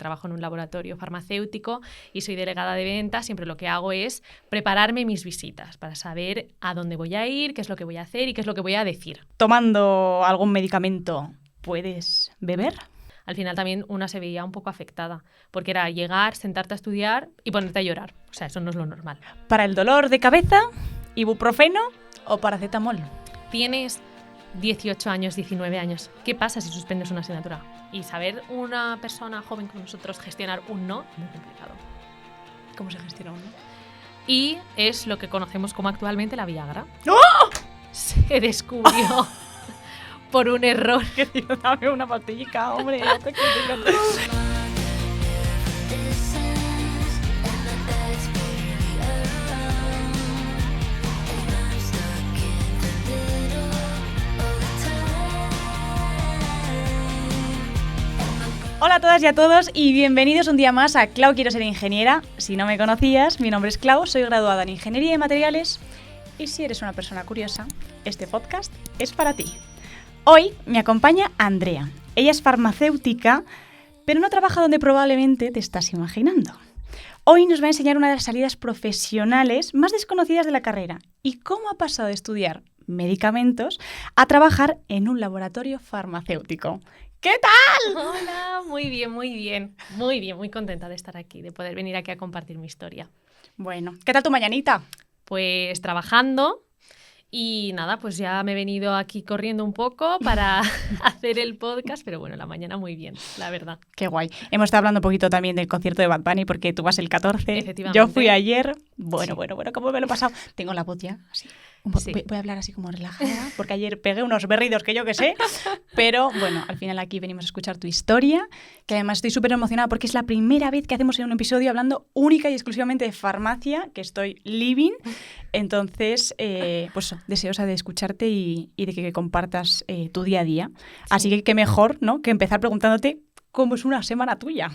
trabajo en un laboratorio farmacéutico y soy delegada de ventas, siempre lo que hago es prepararme mis visitas para saber a dónde voy a ir, qué es lo que voy a hacer y qué es lo que voy a decir. Tomando algún medicamento, ¿puedes beber? Al final también una se veía un poco afectada, porque era llegar, sentarte a estudiar y ponerte a llorar. O sea, eso no es lo normal. ¿Para el dolor de cabeza, ibuprofeno o paracetamol? Tienes 18 años, 19 años. ¿Qué pasa si suspendes una asignatura? Y saber una persona joven como nosotros gestionar un no es muy complicado. ¿Cómo se gestiona uno? Y es lo que conocemos como actualmente la Viagra. ¡Oh! Se descubrió por un error. Que digo, dame una pastillica, hombre. Hola a todas y a todos y bienvenidos un día más a Clau Quiero Ser Ingeniera. Si no me conocías, mi nombre es Clau, soy graduada en Ingeniería de Materiales y si eres una persona curiosa, este podcast es para ti. Hoy me acompaña Andrea. Ella es farmacéutica, pero no trabaja donde probablemente te estás imaginando. Hoy nos va a enseñar una de las salidas profesionales más desconocidas de la carrera y cómo ha pasado de estudiar medicamentos a trabajar en un laboratorio farmacéutico. ¿Qué tal? Hola, muy bien, muy bien. Muy bien, muy contenta de estar aquí, de poder venir aquí a compartir mi historia. Bueno, ¿qué tal tu mañanita? Pues trabajando y nada, pues ya me he venido aquí corriendo un poco para hacer el podcast, pero bueno, la mañana muy bien, la verdad. Qué guay. Hemos estado hablando un poquito también del concierto de Bad Bunny porque tú vas el 14. Efectivamente. Yo fui ayer. Bueno, Sí. bueno, ¿cómo me lo he pasado? Tengo la voz ya así. Sí. Voy a hablar así como relajada porque ayer pegué unos berridos que yo qué sé. Pero bueno, al final aquí venimos a escuchar tu historia, que además estoy súper emocionada porque es la primera vez que hacemos en un episodio hablando única y exclusivamente de farmacia, que estoy living. Entonces, pues deseosa de escucharte y de que compartas tu día a día. Sí. Así que qué mejor, ¿no?, que empezar preguntándote cómo es una semana tuya.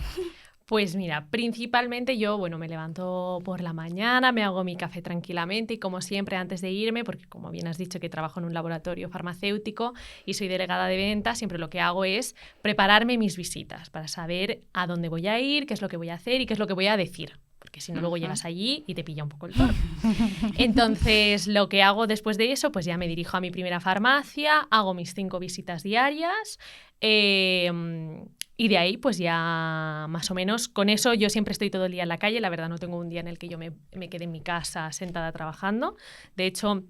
Pues mira, principalmente yo, bueno, me levanto por la mañana, me hago mi café tranquilamente y como siempre antes de irme, porque como bien has dicho que trabajo en un laboratorio farmacéutico y soy delegada de ventas, siempre lo que hago es prepararme mis visitas para saber a dónde voy a ir, qué es lo que voy a hacer y qué es lo que voy a decir. Porque si no, luego llegas allí y te pilla un poco el toro. Entonces, lo que hago después de eso, pues ya me dirijo a mi primera farmacia, hago mis 5 visitas diarias y de ahí, pues ya más o menos, con eso yo siempre estoy todo el día en la calle. La verdad, no tengo un día en el que yo me quede en mi casa sentada trabajando. De hecho,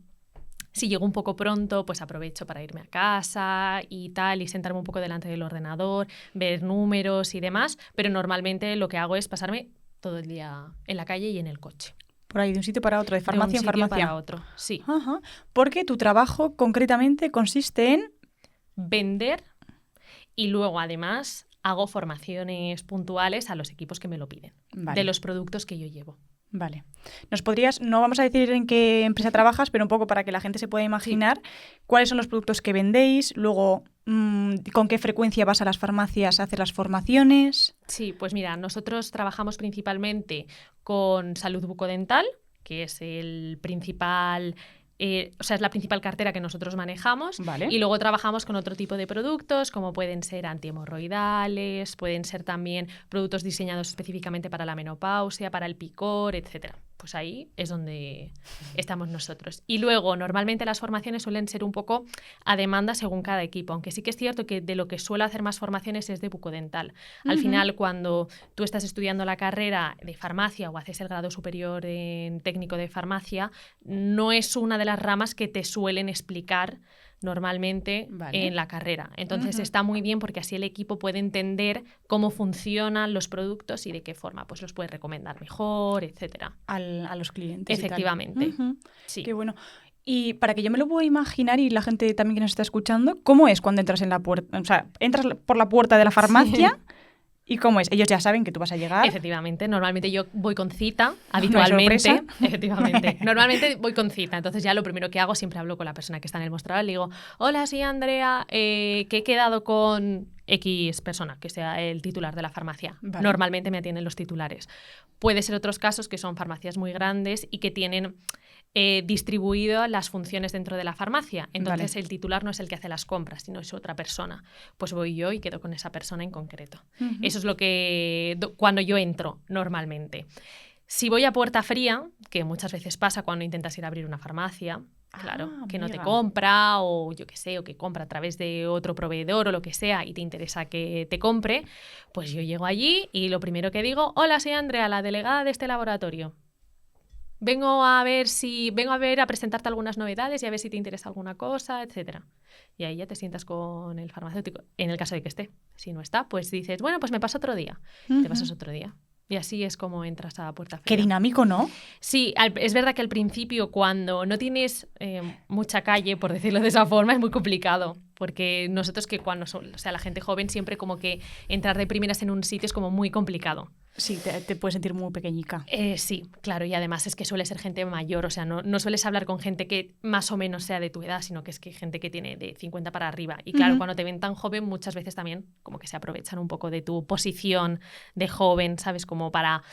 si llego un poco pronto, pues aprovecho para irme a casa y tal, y sentarme un poco delante del ordenador, ver números y demás. Pero normalmente lo que hago es pasarme todo el día en la calle y en el coche. Por ahí, de un sitio para otro, de farmacia en De un sitio farmacia. para otro, sí. Ajá. Porque tu trabajo concretamente consiste en... Vender y luego además hago formaciones puntuales a los equipos que me lo piden, Vale. de los productos que yo llevo. Vale. ¿Nos podrías, no vamos a decir en qué empresa trabajas, pero un poco para que la gente se pueda imaginar cuáles son los productos que vendéis, luego con qué frecuencia vas a las farmacias a hacer las formaciones? Sí, pues mira, nosotros trabajamos principalmente con salud bucodental, que es el principal... es la principal cartera que nosotros manejamos. Vale. Y luego trabajamos con otro tipo de productos, como pueden ser antihemorroidales, pueden ser también productos diseñados específicamente para la menopausia, para el picor, etcétera. Pues ahí es donde estamos nosotros. Y luego, normalmente las formaciones suelen ser un poco a demanda según cada equipo, aunque sí que es cierto que de lo que suelo hacer más formaciones es de bucodental. Al final, cuando tú estás estudiando la carrera de farmacia o haces el grado superior en técnico de farmacia, no es una de las ramas que te suelen explicar normalmente en la carrera. Entonces está muy bien porque así el equipo puede entender cómo funcionan los productos y de qué forma pues los puede recomendar mejor, etcétera. A los clientes. Efectivamente. Sí. Qué bueno. Y para que yo me lo pueda imaginar y la gente también que nos está escuchando, ¿cómo es cuando entras en la puerta? O sea, entras por la puerta de la farmacia. Sí. ¿Y cómo es? Ellos ya saben que tú vas a llegar. Efectivamente. Normalmente yo voy con cita, habitualmente. ¿No hay sorpresa? Efectivamente. Normalmente voy con cita. Entonces ya lo primero que hago, siempre hablo con la persona que está en el mostrador. Le digo, hola, sí, Andrea, que he quedado con X persona, que sea el titular de la farmacia. Vale. Normalmente me atienden los titulares. Puede ser otros casos que son farmacias muy grandes y que tienen distribuido las funciones dentro de la farmacia. Entonces, Vale. el titular no es el que hace las compras, sino es otra persona. Pues voy yo y quedo con esa persona en concreto. Ujú. Eso es lo que cuando yo entro normalmente. Si voy a puerta fría, que muchas veces pasa cuando intentas ir a abrir una farmacia, claro, que no te amiga. compra o yo qué sé, o que compra a través de otro proveedor o lo que sea y te interesa que te compre, pues yo llego allí y lo primero que digo, hola, soy Andrea, la delegada de este laboratorio. Vengo a presentarte algunas novedades y a ver si te interesa alguna cosa, etcétera. Y ahí ya te sientas con el farmacéutico, en el caso de que esté. Si no está, pues dices, bueno, pues me paso otro día. Ujú. Te pasas otro día. Y así es como entras a puerta Qué fría. dinámico, ¿no? Sí, es verdad que al principio, cuando no tienes mucha calle, por decirlo de esa forma, es muy complicado. Porque nosotros que o sea, la gente joven siempre como que entrar de primeras en un sitio es como muy complicado. Sí, te puedes sentir muy pequeñica. Sí, claro, y además es que suele ser gente mayor, o sea, no sueles hablar con gente que más o menos sea de tu edad, sino que es que gente que tiene de 50 para arriba. Y claro, Ujú. cuando te ven tan joven, muchas veces también como que se aprovechan un poco de tu posición de joven, ¿sabes? Como para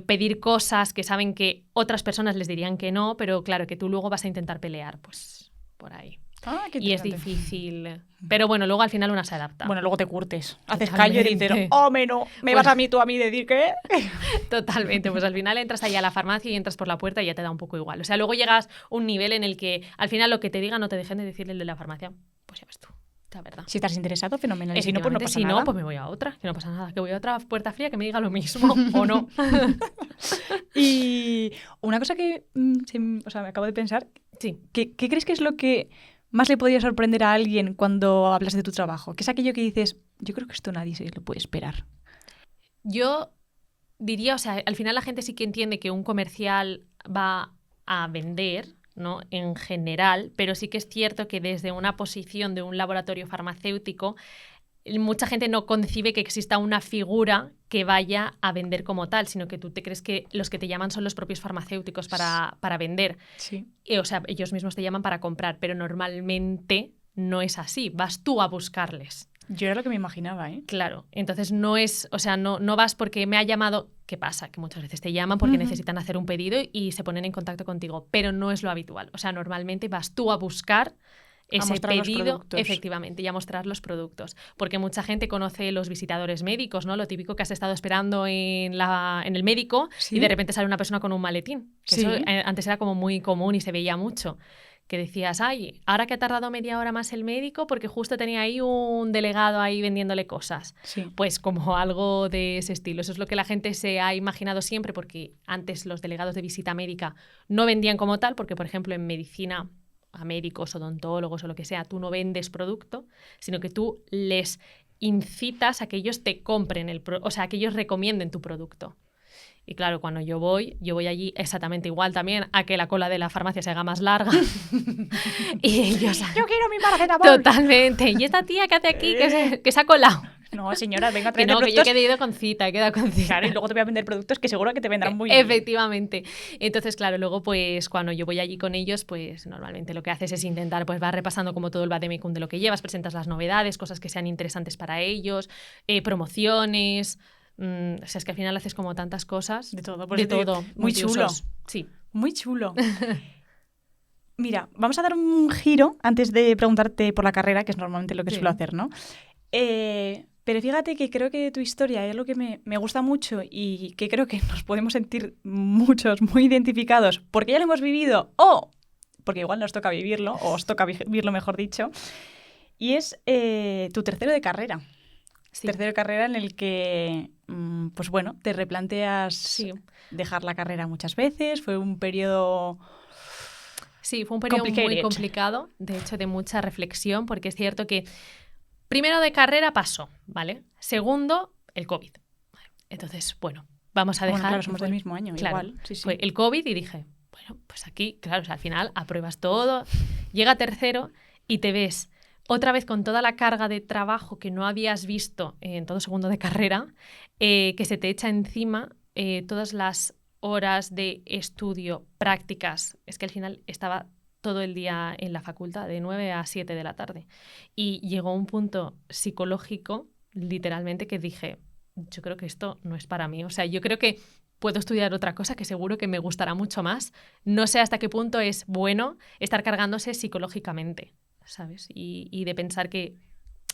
pedir cosas que saben que otras personas les dirían que no, pero claro, que tú luego vas a intentar pelear, pues por ahí. Ah, qué Y es interesante. difícil. Pero bueno, luego al final una se adapta. Bueno, luego te curtes. Haces callo y dices, Totalmente. ¡oh, no! ¿Me vas Bueno. tú a mí decir qué? Totalmente, pues al final entras ahí a la farmacia y entras por la puerta y ya te da un poco igual. O sea, luego llegas a un nivel en el que al final lo que te digan no te dejen de decirle el de la farmacia. Pues ya ves tú, la verdad. Si estás interesado, fenomenal. Y si no, pues no Efectivamente, pasa si nada. no, pues me voy a otra, que no pasa nada. Que voy a otra puerta fría que me diga lo mismo o no. Y una cosa que o sea, me acabo de pensar, Sí. ¿qué crees que es lo que más le podría sorprender a alguien cuando hablas de tu trabajo? ¿Qué es aquello que dices, yo creo que esto nadie se lo puede esperar? Yo diría, o sea, al final la gente sí que entiende que un comercial va a vender, ¿no? En general, pero sí que es cierto que desde una posición de un laboratorio farmacéutico, mucha gente no concibe que exista una figura que vaya a vender como tal, sino que tú te crees que los que te llaman son los propios farmacéuticos para vender. Sí. O sea, ellos mismos te llaman para comprar, pero normalmente no es así. Vas tú a buscarles. Yo era lo que me imaginaba, ¿eh? Claro, entonces no es, o sea, no vas porque me ha llamado, ¿qué pasa? Que muchas veces te llaman porque Ujú. necesitan hacer un pedido y se ponen en contacto contigo, pero no es lo habitual. O sea, normalmente vas tú a buscar ese mostrar los pedido, productos. efectivamente, y a mostrar los productos. Porque mucha gente conoce los visitadores médicos, ¿no? Lo típico que has estado esperando en el médico ¿Sí? y de repente sale una persona con un maletín. Que Sí. eso antes era como muy común y se veía mucho. Que decías, ay, ahora que ha tardado media hora más el médico porque justo tenía ahí un delegado ahí vendiéndole cosas. Sí. Pues como algo de ese estilo. Eso es lo que la gente se ha imaginado siempre porque antes los delegados de visita médica no vendían como tal porque, por ejemplo, en medicina a médicos, odontólogos o lo que sea, tú no vendes producto, sino que tú les incitas a que ellos te compren o sea, a que ellos recomienden tu producto. Y claro, cuando yo voy allí exactamente igual también a que la cola de la farmacia se haga más larga. Y ellos... ¡Yo quiero mi paracetamol! Totalmente. ¿Y esta tía qué hace aquí? Que se ha colado. No, señora, venga a Que traer no, que yo productos. he ido con cita, he quedado con cita. Claro, y luego te voy a vender productos que seguro que te vendrán muy bien. Efectivamente. Entonces, claro, luego pues cuando yo voy allí con ellos, pues normalmente lo que haces es intentar, pues vas repasando como todo el vademecum de lo que llevas, presentas las novedades, cosas que sean interesantes para ellos, promociones... o sea, es que al final haces como tantas cosas. De todo, por de eso te digo, todo. muy chulo. multiusos. Sí. Muy chulo. Mira, vamos a dar un giro antes de preguntarte por la carrera, que es normalmente lo que Sí. suelo hacer, ¿no? Pero fíjate que creo que tu historia es lo que me gusta mucho y que creo que nos podemos sentir muchos muy identificados porque ya lo hemos vivido o porque igual nos toca vivirlo o os toca vivirlo, mejor dicho. Y es tu tercero de carrera. Sí. Tercero de carrera en el que, pues bueno, te replanteas Sí. dejar la carrera muchas veces. Fue un periodo... Sí, fue un periodo muy Complicated. complicado, de hecho, de mucha reflexión, porque es cierto que primero de carrera pasó, ¿vale? Segundo, el COVID. Entonces, bueno, vamos a dejar... Bueno, claro, somos fue- del mismo año, claro, igual. Sí, sí. Fue el COVID y dije, bueno, pues aquí, claro, o sea, al final apruebas todo, llega tercero y te ves otra vez con toda la carga de trabajo que no habías visto en todo segundo de carrera, que se te echa encima todas las horas de estudio, prácticas. Es que al final estaba todo el día en la facultad, de 9 a 7 de la tarde. Y llegó un punto psicológico, literalmente, que dije, yo creo que esto no es para mí. O sea, yo creo que puedo estudiar otra cosa que seguro que me gustará mucho más. No sé hasta qué punto es bueno estar cargándose psicológicamente, ¿sabes? Y de pensar que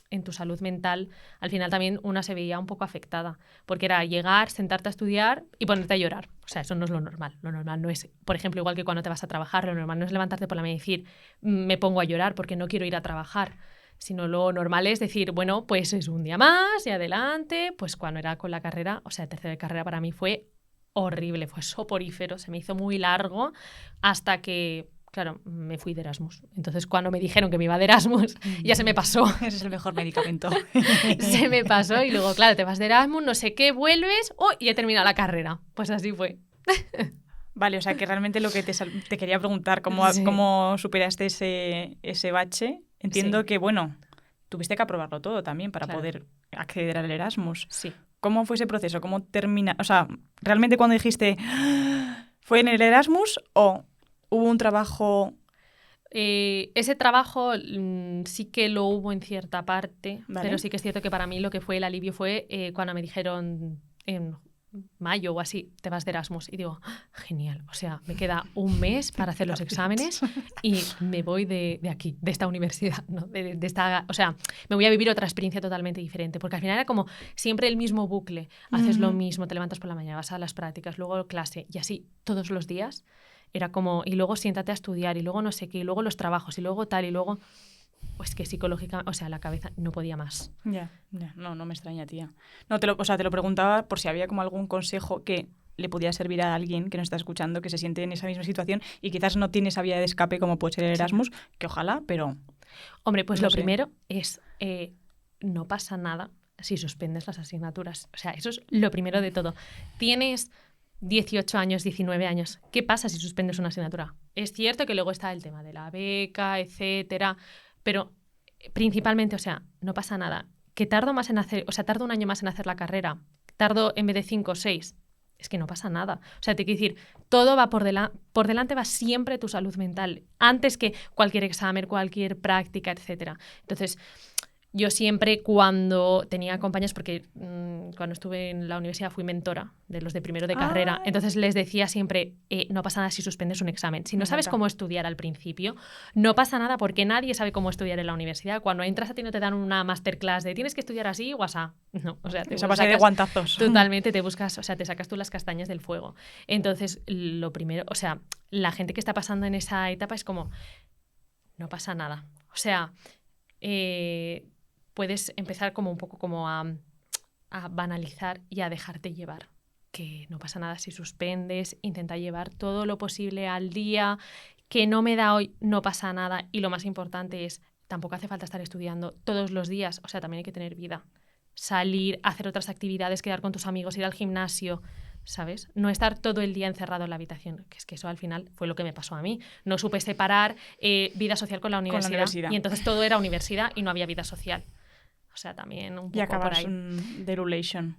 en tu salud mental, al final también una se veía un poco afectada, porque era llegar, sentarte a estudiar y ponerte a llorar. O sea, eso no es lo normal. Lo normal no es, por ejemplo, igual que cuando te vas a trabajar, lo normal no es levantarte por la mañana y decir, me pongo a llorar porque no quiero ir a trabajar, sino lo normal es decir, bueno, pues es un día más y adelante. Pues cuando era con la carrera, o sea, tercero de carrera para mí fue horrible, fue soporífero, se me hizo muy largo hasta que... Claro, me fui de Erasmus. Entonces, cuando me dijeron que me iba de Erasmus, ya se me pasó. Ese es el mejor medicamento. Se me pasó y luego, claro, te vas de Erasmus, no sé qué, vuelves, y he terminado la carrera. Pues así fue. Vale, o sea que realmente lo que te quería preguntar, Sí. ¿cómo superaste ese bache? Entiendo Sí. que, bueno, tuviste que aprobarlo todo también para Claro. poder acceder al Erasmus. Sí. ¿Cómo fue ese proceso? ¿Cómo termina? O sea, ¿realmente cuando dijiste fue en el Erasmus o hubo un trabajo? Ese trabajo sí que lo hubo en cierta parte, Vale. pero sí que es cierto que para mí lo que fue el alivio fue cuando me dijeron en mayo o así, te vas de Erasmus. Y digo, genial, o sea, me queda un mes para hacer los exámenes y me voy de aquí, de esta universidad, ¿no? de esta, o sea, me voy a vivir otra experiencia totalmente diferente, porque al final era como siempre el mismo bucle, haces lo mismo, te levantas por la mañana, vas a las prácticas, luego clase y así todos los días. Era como, y luego siéntate a estudiar, y luego no sé qué, y luego los trabajos, y luego tal, y luego... Pues que psicológicamente, o sea, la cabeza no podía más. Ya, no me extraña, tía. No, te lo preguntaba por si había como algún consejo que le pudiera servir a alguien que nos está escuchando, que se siente en esa misma situación y quizás no tiene esa vía de escape como puede ser el Erasmus, que ojalá, pero... Hombre, pues No lo sé. primero es, no pasa nada si suspendes las asignaturas. O sea, eso es lo primero de todo. Tienes 18 años, 19 años. ¿Qué pasa si suspendes una asignatura? Es cierto que luego está el tema de la beca, etcétera, pero principalmente, o sea, no pasa nada. Que tardo más en hacer, o sea, tardo un año más en hacer la carrera, tardo en vez de 5 o 6. Es que no pasa nada. O sea, te quiero decir, todo va por delante va siempre tu salud mental, antes que cualquier examen, cualquier práctica, etcétera. Entonces, yo siempre cuando tenía compañeros, porque cuando estuve en la universidad fui mentora de los de primero de carrera, ¡Ay! entonces les decía siempre, no pasa nada si suspendes un examen. Si no Me sabes encanta. cómo estudiar al principio, no pasa nada porque nadie sabe cómo estudiar en la universidad. Cuando entras a ti no te dan una masterclass de tienes que estudiar así o asá. No, o sea, Esa base de guantazos. totalmente, te buscas, o sea, te sacas tú las castañas del fuego. Entonces, lo primero, o sea, la gente que está pasando en esa etapa es como, no pasa nada. O sea, puedes empezar como un poco como a banalizar y a dejarte llevar. Que no pasa nada si suspendes, intenta llevar todo lo posible al día, que no me da hoy, no pasa nada. Y lo más importante es, tampoco hace falta estar estudiando todos los días, o sea, también hay que tener vida. Salir, hacer otras actividades, quedar con tus amigos, ir al gimnasio, ¿sabes? No estar todo el día encerrado en la habitación, que es que eso al final fue lo que me pasó a mí. No supe separar vida social con la universidad. Y entonces todo era universidad y no había vida social. O sea, también un poco Y acabas por ahí. de relation.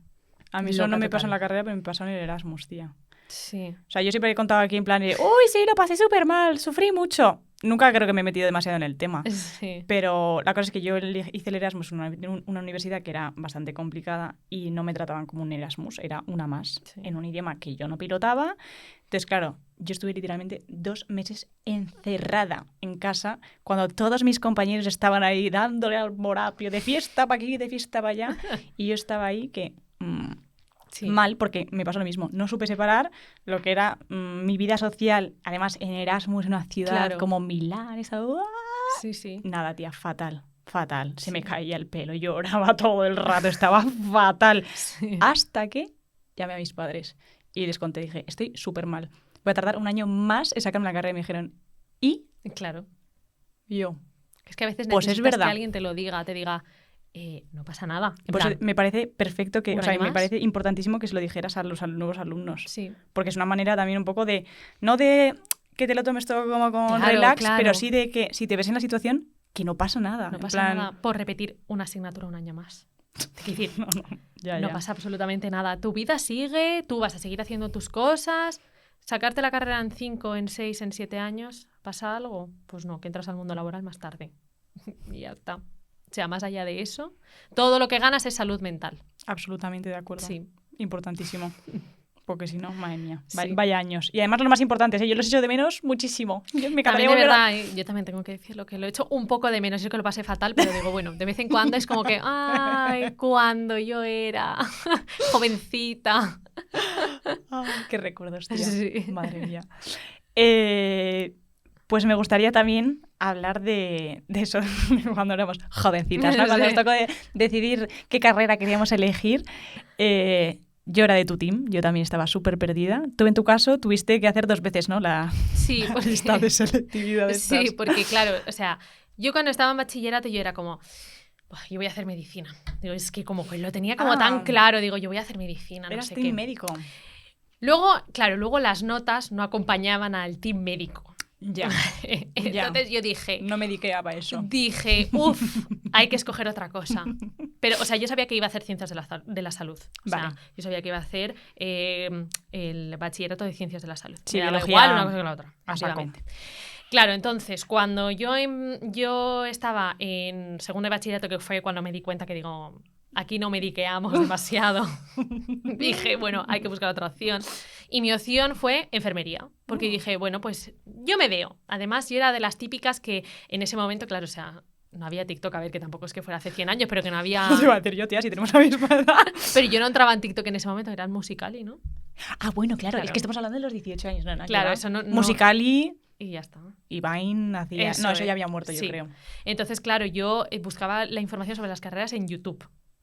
A mí eso Loca no me total. pasó en la carrera, pero me pasó en el Erasmus, tía. Sí. O sea, yo siempre he contado aquí en plan de, uy, sí, lo pasé súper mal, sufrí mucho. Nunca creo que me he metido demasiado en el tema. Sí. Pero la cosa es que yo hice el Erasmus en una universidad que era bastante complicada y no me trataban como un Erasmus, era una más, Sí. en un idioma que yo no pilotaba. Entonces, claro, yo estuve literalmente 2 meses encerrada en casa cuando todos mis compañeros estaban ahí dándole al morapio de fiesta para aquí, de fiesta para allá. Y yo estaba ahí que... Sí. mal, porque me pasó lo mismo. No supe separar lo que era mi vida social, además en Erasmus, en una ciudad Claro. como Milán, esa... Sí, sí. Nada, tía, fatal. Fatal. Se me Sí. caía el pelo, lloraba todo el rato, estaba fatal. Sí. Hasta que llamé a mis padres y les conté, dije, estoy súper mal. Voy a tardar un año más en sacarme la carrera. Y me dijeron, ¿y? Claro. Y yo, Es que a veces Pues es necesitas verdad. que alguien te lo diga, te diga, no pasa nada. En pues plan, me parece perfecto que, ¿un o sea, año me más? parece importantísimo que se lo dijeras a los nuevos alumnos. Sí. Porque es una manera también un poco de, no de que te lo tomes todo como con Claro, relax, claro. pero sí de que si te ves en la situación, que no pasa nada. No En pasa plan, nada por repetir una asignatura un año más. Es decir, No, ya, no ya. pasa absolutamente nada. Tu vida sigue, tú vas a seguir haciendo tus cosas. Sacarte la carrera en 5, en 6, en 7 años, ¿pasa algo? Pues no, que entras al mundo laboral más tarde. Y ya está. O sea, más allá de eso, todo lo que ganas es salud mental. Absolutamente de acuerdo. Sí. Importantísimo. Porque si no, madre mía, Sí. vaya años. Y además lo más importante, ¿eh? Yo los echo de menos muchísimo. Yo me También encantaría de volver verdad, yo también tengo que decirlo, que lo he hecho un poco de menos, yo que lo pasé fatal, pero digo, bueno, de vez en cuando es como que, ay, cuando yo era jovencita. Ay, qué recuerdos, tía. Sí. Madre mía. Pues me gustaría también hablar de eso cuando éramos jovencitas, ¿no? Cuando Sí. nos tocó decidir qué carrera queríamos elegir. Yo era de tu team, yo también estaba súper perdida. Tú, en tu caso, tuviste que hacer 2 veces, ¿no? La Sí, lista de selectividad de sí, estas. porque claro, o sea, yo cuando estaba en bachillerato yo era como, "Buah, yo voy a hacer medicina". Digo, es que como que lo tenía como tan claro, digo, yo voy a hacer medicina, no Eras sé team qué. médico. Luego, claro, luego las notas no acompañaban al team médico. Ya. Entonces yo dije, No me dediqueaba a eso. uff, hay que escoger otra cosa. Pero, o sea, yo sabía que iba a hacer ciencias de la salud. O sea, Vale. yo sabía que iba a hacer el bachillerato de ciencias de la salud. Sí, Me daba biología igual una cosa que la otra, a saco. básicamente. Claro, entonces, cuando yo estaba en segundo de bachillerato, que fue cuando me di cuenta que digo, aquí no mediqueamos demasiado, dije, bueno, hay que buscar otra opción. Y mi opción fue enfermería, porque dije, bueno, pues yo me veo. Además, yo era de las típicas que en ese momento, claro, o sea, no había TikTok, a ver, que tampoco es que fuera hace 100 años, pero que no había... No te iba a decir yo, tía, si tenemos la misma edad. Pero yo no entraba en TikTok en ese momento, era el Musical.ly, ¿no? Ah, bueno, claro, Claro. es que estamos hablando de los 18 años, ¿no? Claro, Ya. eso no- Musical.ly Y ya está. y Vine hacía... Eso No, eso es. ya había muerto, yo Sí. creo. Entonces, claro, yo buscaba la información sobre las carreras en YouTube,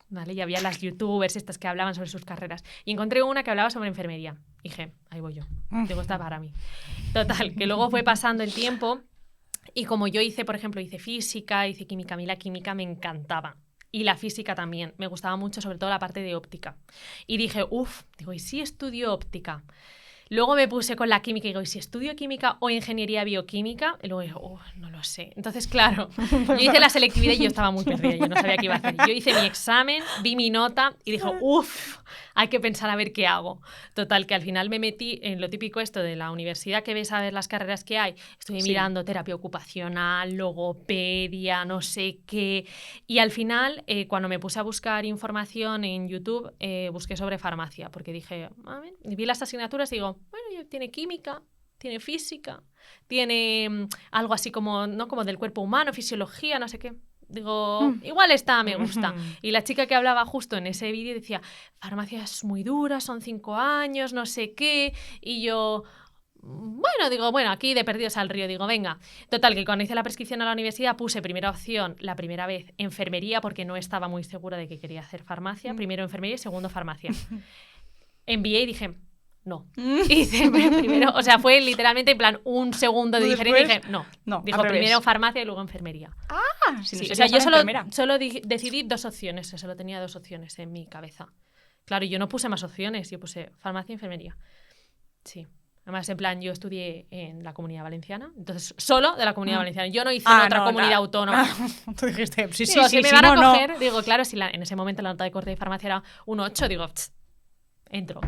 ¿vale? Y había las youtubers estas que hablaban sobre sus carreras. Y encontré una que hablaba sobre enfermería. Y dije, ahí voy yo. Digo, está para mí. Total, que luego fue pasando el tiempo y como yo hice, por ejemplo, hice física, hice química, a mí la química me encantaba. Y la física también. Me gustaba mucho, sobre todo la parte de óptica. Y dije, digo, ¿y si estudio óptica? Luego me puse con la química y digo, ¿y si estudio química o ingeniería bioquímica? Y luego digo, no lo sé. Entonces, claro, yo hice la selectividad y yo estaba muy perdida, yo no sabía qué iba a hacer. Yo hice mi examen, vi mi nota y dije, hay que pensar a ver qué hago. Total, que al final me metí en lo típico esto de la universidad, que ves a ver las carreras que hay. Estuve Sí. mirando terapia ocupacional, logopedia, no sé qué. Y al final, cuando me puse a buscar información en YouTube, busqué sobre farmacia, porque dije, vi las asignaturas y digo, bueno, tiene química, tiene física, tiene algo así como, ¿no? Como del cuerpo humano, fisiología, no sé qué. Digo, igual esta me gusta. Y la chica que hablaba justo en ese vídeo decía, farmacia es muy dura, son 5 años, no sé qué. Y yo, bueno, aquí de perdidos al río, digo, venga. Total, que cuando hice la prescripción a la universidad puse primera opción, la primera vez, enfermería, porque no estaba muy segura de que quería hacer farmacia. Primero enfermería y segundo farmacia. Envié y dije, no. Hice primero, o sea, fue literalmente en plan un segundo de diferencia y dije, no. Dijo al primero revés. farmacia y luego enfermería. Si Sí, no o sea, serías yo enfermera. solo decidí 2 opciones, solo tenía 2 opciones en mi cabeza. Claro, yo no puse más opciones, yo puse farmacia y enfermería. Sí. Además, en plan, yo estudié en la Comunidad Valenciana, entonces solo de la Comunidad Valenciana. Yo no hice en otra comunidad autónoma. Tú dijiste, sí, Digo, sí, si me sí, van a no, coger, digo, claro, si en ese momento la nota de corte de farmacia era un 8, digo, entro.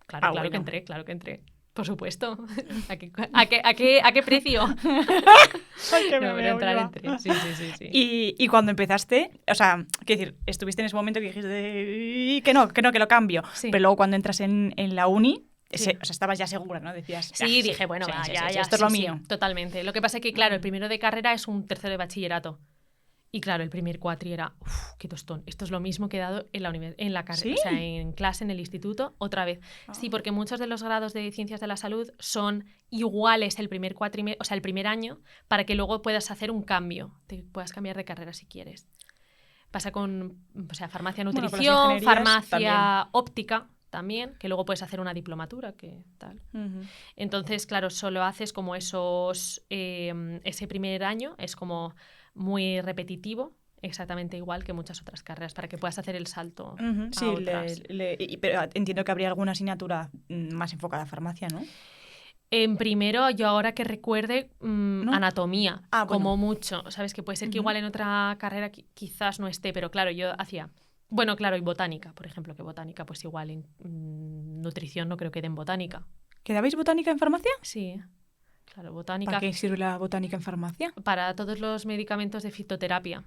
Claro, bueno. claro que entré. Por supuesto. ¿A qué precio? Ay, que me No, pero veo entrar viva. entré. Sí. Y cuando empezaste, o sea, quiero decir, estuviste en ese momento que dijiste que lo cambio. Sí. Pero luego cuando entras en la uni, Sí. o sea, estabas ya segura, ¿no? Decías, Sí, dije, bueno, sí, va, sí, ya, sí, ya. esto es lo sí, mío. Totalmente. Lo que pasa es que, claro, el primero de carrera es un tercero de bachillerato. Y claro, el primer cuatri era, qué tostón. Esto es lo mismo que he dado en la carrera, ¿Sí? o sea, en clase, en el instituto, otra vez. Sí, porque muchos de los grados de ciencias de la salud son iguales el primer cuatrimestre, o sea, el primer año, para que luego puedas hacer un cambio, te puedas cambiar de carrera si quieres. Pasa con, o sea, farmacia, Bueno, con las nutrición, ingenierías farmacia también. óptica también, que luego puedes hacer una diplomatura, que tal. Entonces, claro, solo haces como ese primer año, es como muy repetitivo, exactamente igual que muchas otras carreras, para que puedas hacer el salto Sí, a otras. pero entiendo que habría alguna asignatura más enfocada a farmacia, ¿no? En primero, yo ahora que recuerde, ¿No? anatomía, Ah, bueno. como mucho. Sabes que puede ser que igual en otra carrera quizás no esté, pero claro, yo hacía... Bueno, claro, y botánica, por ejemplo, que botánica, pues igual en nutrición no creo que den botánica. ¿Quedabais botánica en farmacia? Sí, claro, botánica. ¿Para qué sirve la botánica en farmacia? Para todos los medicamentos de fitoterapia,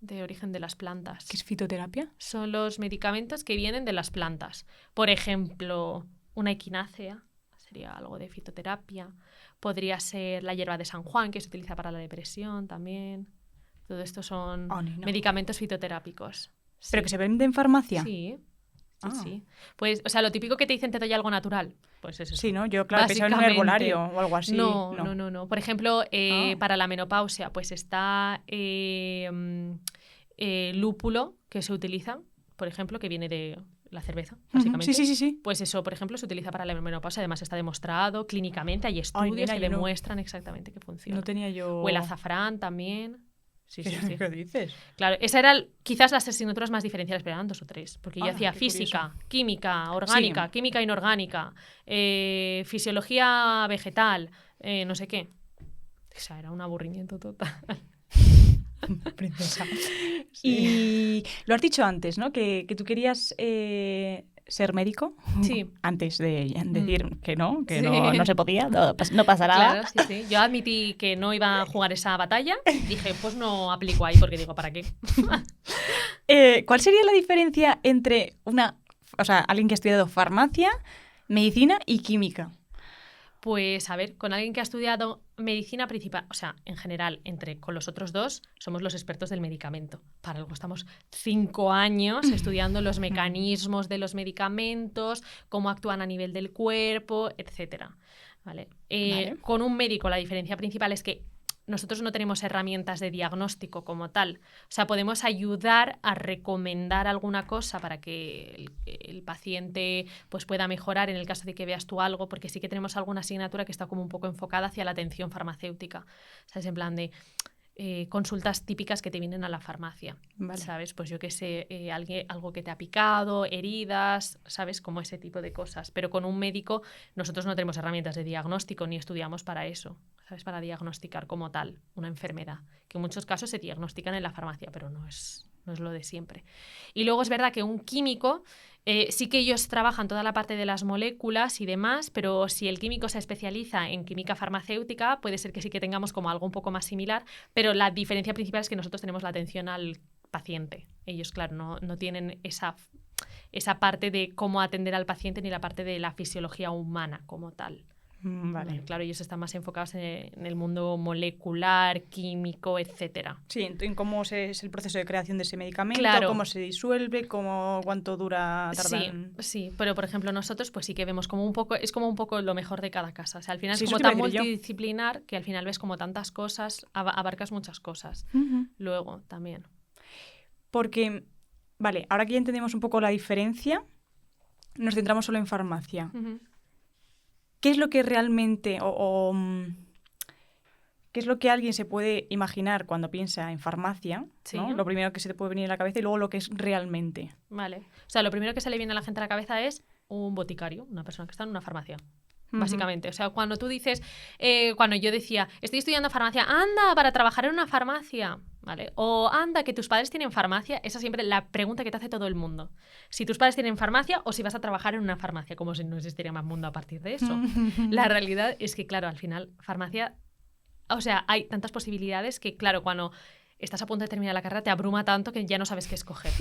de origen de las plantas. ¿Qué es fitoterapia? Son los medicamentos que vienen de las plantas. Por ejemplo, una equinácea, sería algo de fitoterapia. Podría ser la hierba de San Juan, que se utiliza para la depresión también. Todo esto son medicamentos fitoterápicos. Sí. ¿Pero que se venden en farmacia? Sí. Sí. Pues, o sea, lo típico que te dicen te doy algo natural, pues es eso. Sí, ¿no? Yo, claro, pensaba en un herbolario o algo así. No. Por ejemplo, para la menopausia, pues está lúpulo que se utiliza, por ejemplo, que viene de la cerveza, básicamente. Sí. Pues eso, por ejemplo, se utiliza para la menopausia. Además está demostrado clínicamente, hay estudios que demuestran exactamente que funciona. No tenía yo... O el azafrán también. Sí. ¿Qué dices? Claro, esas eran quizás las asignaturas más diferenciales, pero eran 2 o 3. Porque yo hacía física, curioso. química, orgánica, química inorgánica, fisiología vegetal, no sé qué. O sea, era un aburrimiento total. Princesa. Sí. Y lo has dicho antes, ¿no? Que tú querías ser médico. Sí. Antes de decir que no se podía, no pasa nada. Claro, sí. Yo admití que no iba a jugar esa batalla. Dije, pues no aplico ahí porque digo, ¿para qué? ¿Cuál sería la diferencia entre alguien que ha estudiado farmacia, medicina y química? Pues a ver, con alguien que ha estudiado medicina principal, o sea, en general, con los otros 2, somos los expertos del medicamento. Para algo estamos 5 años estudiando los mecanismos de los medicamentos, cómo actúan a nivel del cuerpo, etcétera. ¿Vale? Con un médico la diferencia principal es que nosotros no tenemos herramientas de diagnóstico como tal. O sea, podemos ayudar a recomendar alguna cosa para que el paciente pues, pueda mejorar en el caso de que veas tú algo, porque sí que tenemos alguna asignatura que está como un poco enfocada hacia la atención farmacéutica. ¿Sabes? En plan de consultas típicas que te vienen a la farmacia. Vale. ¿Sabes? Pues yo qué sé, algo que te ha picado, heridas, ¿sabes? Como ese tipo de cosas. Pero con un médico nosotros no tenemos herramientas de diagnóstico ni estudiamos para eso. ¿Sabes? Para diagnosticar como tal una enfermedad, que en muchos casos se diagnostican en la farmacia, pero no es lo de siempre. Y luego es verdad que un químico, sí que ellos trabajan toda la parte de las moléculas y demás, pero si el químico se especializa en química farmacéutica, puede ser que sí que tengamos como algo un poco más similar, pero la diferencia principal es que nosotros tenemos la atención al paciente. Ellos, claro, no tienen esa parte de cómo atender al paciente ni la parte de la fisiología humana como tal. Vale. Claro, ellos están más enfocados en el mundo molecular, químico, etcétera. Sí, en cómo es el proceso de creación de ese medicamento, claro. Cómo se disuelve, cuánto tardan. Sí, pero por ejemplo nosotros pues sí que vemos como un poco lo mejor de cada casa. O sea, al final es como tan multidisciplinar que al final ves como tantas cosas, abarcas muchas cosas. Luego también. Porque, vale, ahora que ya entendemos un poco la diferencia, nos centramos solo en farmacia. ¿Qué es lo que realmente qué es lo que alguien se puede imaginar cuando piensa en farmacia? Sí. ¿No? Lo primero que se te puede venir a la cabeza y luego lo que es realmente. Vale. O sea, lo primero que se le viene a la gente a la cabeza es un boticario, una persona que está en una farmacia. Básicamente. O sea, cuando tú dices, cuando yo decía, estoy estudiando farmacia, anda, para trabajar en una farmacia, ¿vale? O anda, que tus padres tienen farmacia, esa es siempre la pregunta que te hace todo el mundo. Si tus padres tienen farmacia o si vas a trabajar en una farmacia, como si no existiría más mundo a partir de eso. La realidad es que, claro, al final, farmacia, o sea, hay tantas posibilidades que, claro, cuando estás a punto de terminar la carrera te abruma tanto que ya no sabes qué escoger.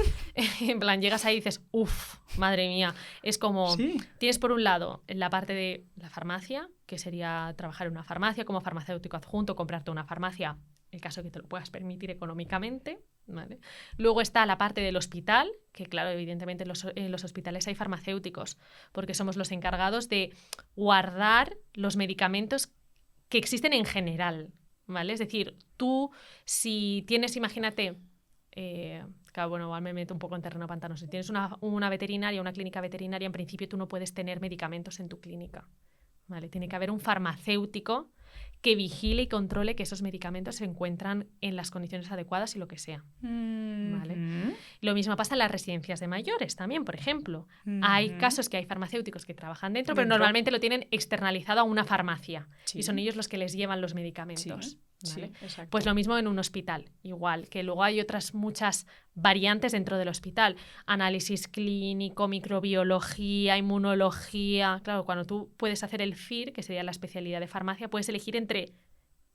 En plan, llegas ahí y dices, uff, madre mía. Es como, tienes por un lado la parte de la farmacia, que sería trabajar en una farmacia como farmacéutico adjunto, comprarte una farmacia, el caso que te lo puedas permitir económicamente, ¿vale? Luego está la parte del hospital, que claro, evidentemente en los hospitales hay farmacéuticos, porque somos los encargados de guardar los medicamentos que existen en general, ¿vale? Es decir, tú si tienes, imagínate, claro, bueno, igual me meto un poco en terreno pantanoso, si tienes una veterinaria, una clínica veterinaria, en principio tú no puedes tener medicamentos en tu clínica, ¿vale? Tiene que haber un farmacéutico que vigile y controle que esos medicamentos se encuentran en las condiciones adecuadas y lo que sea, ¿vale? Lo mismo pasa en las residencias de mayores también, por ejemplo. Hay casos que hay farmacéuticos que trabajan dentro, pero normalmente lo tienen externalizado a una farmacia y son ellos los que les llevan los medicamentos. ¿Vale? Sí, pues lo mismo en un hospital, igual, que luego hay otras muchas variantes dentro del hospital. Análisis clínico, microbiología, inmunología. Claro, cuando tú puedes hacer el FIR, que sería la especialidad de farmacia, puedes elegir entre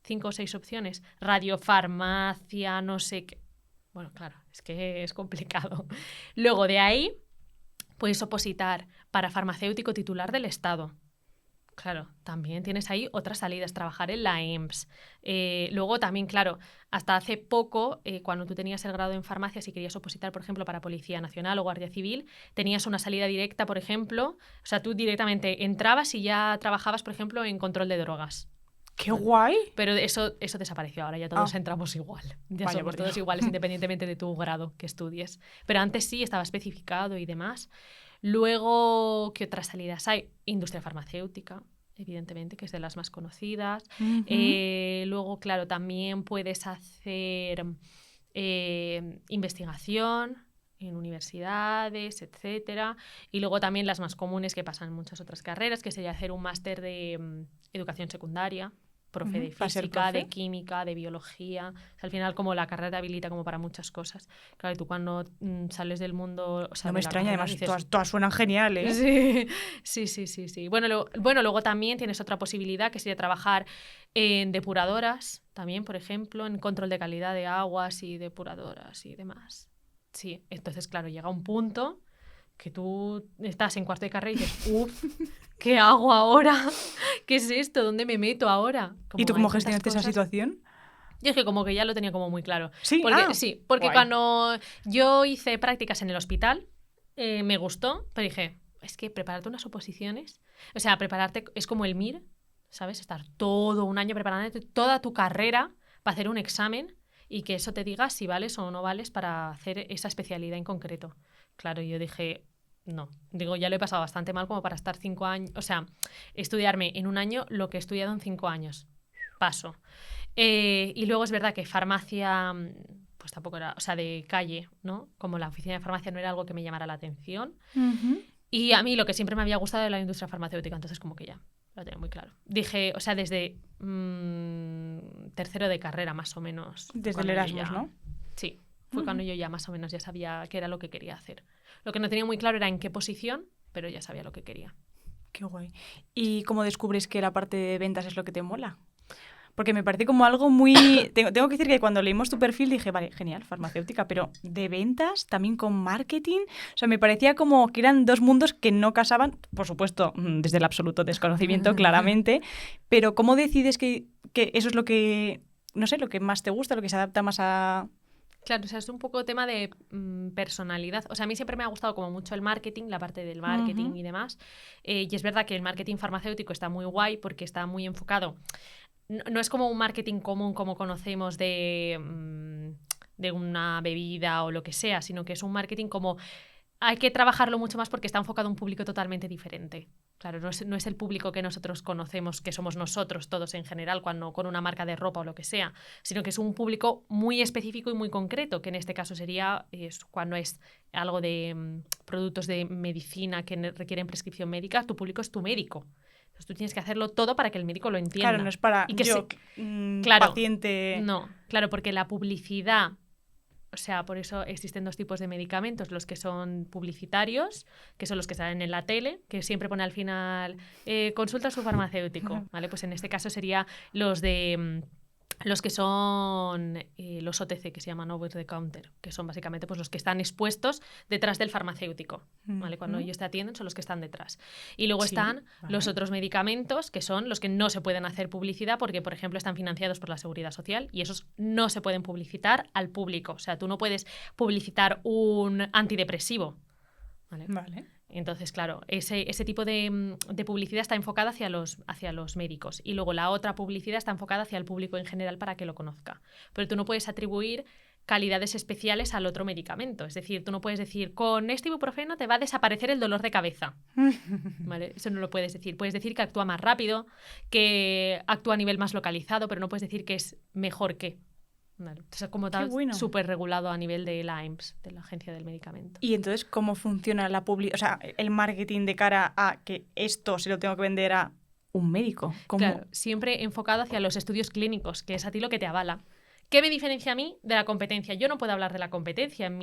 5 o 6 opciones. Radiofarmacia, no sé qué. Bueno, claro, es que es complicado. Luego de ahí puedes opositar para farmacéutico titular del Estado. Claro, también tienes ahí otras salidas, trabajar en la EMS. Luego también, claro, hasta hace poco, cuando tú tenías el grado en farmacia, si querías opositar, por ejemplo, para Policía Nacional o Guardia Civil, tenías una salida directa, por ejemplo, o sea, tú directamente entrabas y ya trabajabas, por ejemplo, en control de drogas. ¡Qué guay! Pero eso desapareció, ahora ya todos entramos igual. Ya Vaya, somos por Dios. todos iguales, independientemente de tu grado que estudies. Pero antes sí estaba especificado y demás. Luego, ¿qué otras salidas hay? Industria farmacéutica, evidentemente, que es de las más conocidas. Ujú. Luego, claro, también puedes hacer investigación en universidades, etcétera. Y luego también las más comunes que pasan en muchas otras carreras, que sería hacer un máster de educación secundaria, profe de ¿Para ser física, profe? de química, de biología. O sea, al final, como la carrera te habilita como para muchas cosas. Claro, y tú cuando sales del mundo... O sea, No me de la extraña, carrera, además, dices, todas suenan genial, ¿eh? Sí. Bueno, luego también tienes otra posibilidad que sería trabajar en depuradoras, también, por ejemplo, en control de calidad de aguas y depuradoras y demás. Sí, entonces, claro, llega un punto que tú estás en cuarto de carrera y dices, uff, ¿qué hago ahora? ¿Qué es esto? ¿Dónde me meto ahora? ¿Y tú cómo hay tantas gestionaste esa cosas. situación? Yo es que como que ya lo tenía como muy claro. Sí, Porque guay. cuando yo hice prácticas en el hospital, me gustó, pero dije, es que prepararte unas oposiciones, o sea, prepararte es como el MIR, ¿sabes? Estar todo un año preparándote toda tu carrera para hacer un examen y que eso te diga si vales o no vales para hacer esa especialidad en concreto. Claro, yo dije, no. Digo, ya lo he pasado bastante mal como para estar 5 años, o sea, estudiarme en un año lo que he estudiado en 5 años. Paso. Y luego es verdad que farmacia, pues tampoco era, o sea, de calle, ¿no? Como la oficina de farmacia no era algo que me llamara la atención. Ujú. Y a mí lo que siempre me había gustado era la industria farmacéutica, entonces como que ya lo tenía muy claro. Dije, o sea, desde tercero de carrera más o menos. Desde el Erasmus, ¿no? Sí, fue cuando yo ya más o menos ya sabía qué era lo que quería hacer. Lo que no tenía muy claro era en qué posición, pero ya sabía lo que quería. Qué guay. ¿Y cómo descubres que la parte de ventas es lo que te mola? Porque me parece como algo muy... Tengo que decir que cuando leímos tu perfil dije, vale, genial, farmacéutica, pero de ventas, también con marketing. O sea, me parecía como que eran dos mundos que no casaban, por supuesto, desde el absoluto desconocimiento, claramente, pero ¿cómo decides que eso es lo que, no sé, lo que más te gusta, lo que se adapta más a... Claro, o sea, es un poco tema de personalidad. O sea, a mí siempre me ha gustado como mucho el marketing, la parte del marketing y demás. Y es verdad que el marketing farmacéutico está muy guay porque está muy enfocado. No es como un marketing común como conocemos de una bebida o lo que sea, sino que es un marketing como... Hay que trabajarlo mucho más porque está enfocado a un público totalmente diferente. Claro, no es el público que nosotros conocemos, que somos nosotros todos en general, cuando con una marca de ropa o lo que sea, sino que es un público muy específico y muy concreto, que en este caso sería cuando es algo de productos de medicina que requieren prescripción médica, tu público es tu médico. Entonces tú tienes que hacerlo todo para que el médico lo entienda. Claro, no es para y que claro, paciente... No, claro, porque la publicidad... O sea, por eso existen dos tipos de medicamentos, los que son publicitarios, que son los que salen en la tele, que siempre pone al final, consulta a su farmacéutico, ¿vale? Pues en este caso sería los de... los que son los OTC, que se llaman over the counter, que son básicamente pues, los que están expuestos detrás del farmacéutico, ¿vale? Cuando ellos te atienden son los que están detrás. Y luego están los otros medicamentos, que son los que no se pueden hacer publicidad porque, por ejemplo, están financiados por la Seguridad Social y esos no se pueden publicitar al público. O sea, tú no puedes publicitar un antidepresivo, ¿vale? Entonces, claro, ese tipo de publicidad está enfocada hacia los médicos y luego la otra publicidad está enfocada hacia el público en general para que lo conozca. Pero tú no puedes atribuir calidades especiales al otro medicamento. Es decir, tú no puedes decir, con este ibuprofeno te va a desaparecer el dolor de cabeza. ¿Vale? Eso no lo puedes decir. Puedes decir que actúa más rápido, que actúa a nivel más localizado, pero no puedes decir que es mejor que... Vale. Entonces, como tal, súper regulado a nivel de la AIMS, de la Agencia del Medicamento. Y entonces, ¿cómo funciona la o sea, el marketing de cara a que esto se lo tengo que vender a un médico? Claro, siempre enfocado hacia los estudios clínicos, que es a ti lo que te avala. ¿Qué me diferencia a mí de la competencia? Yo no puedo hablar de la competencia en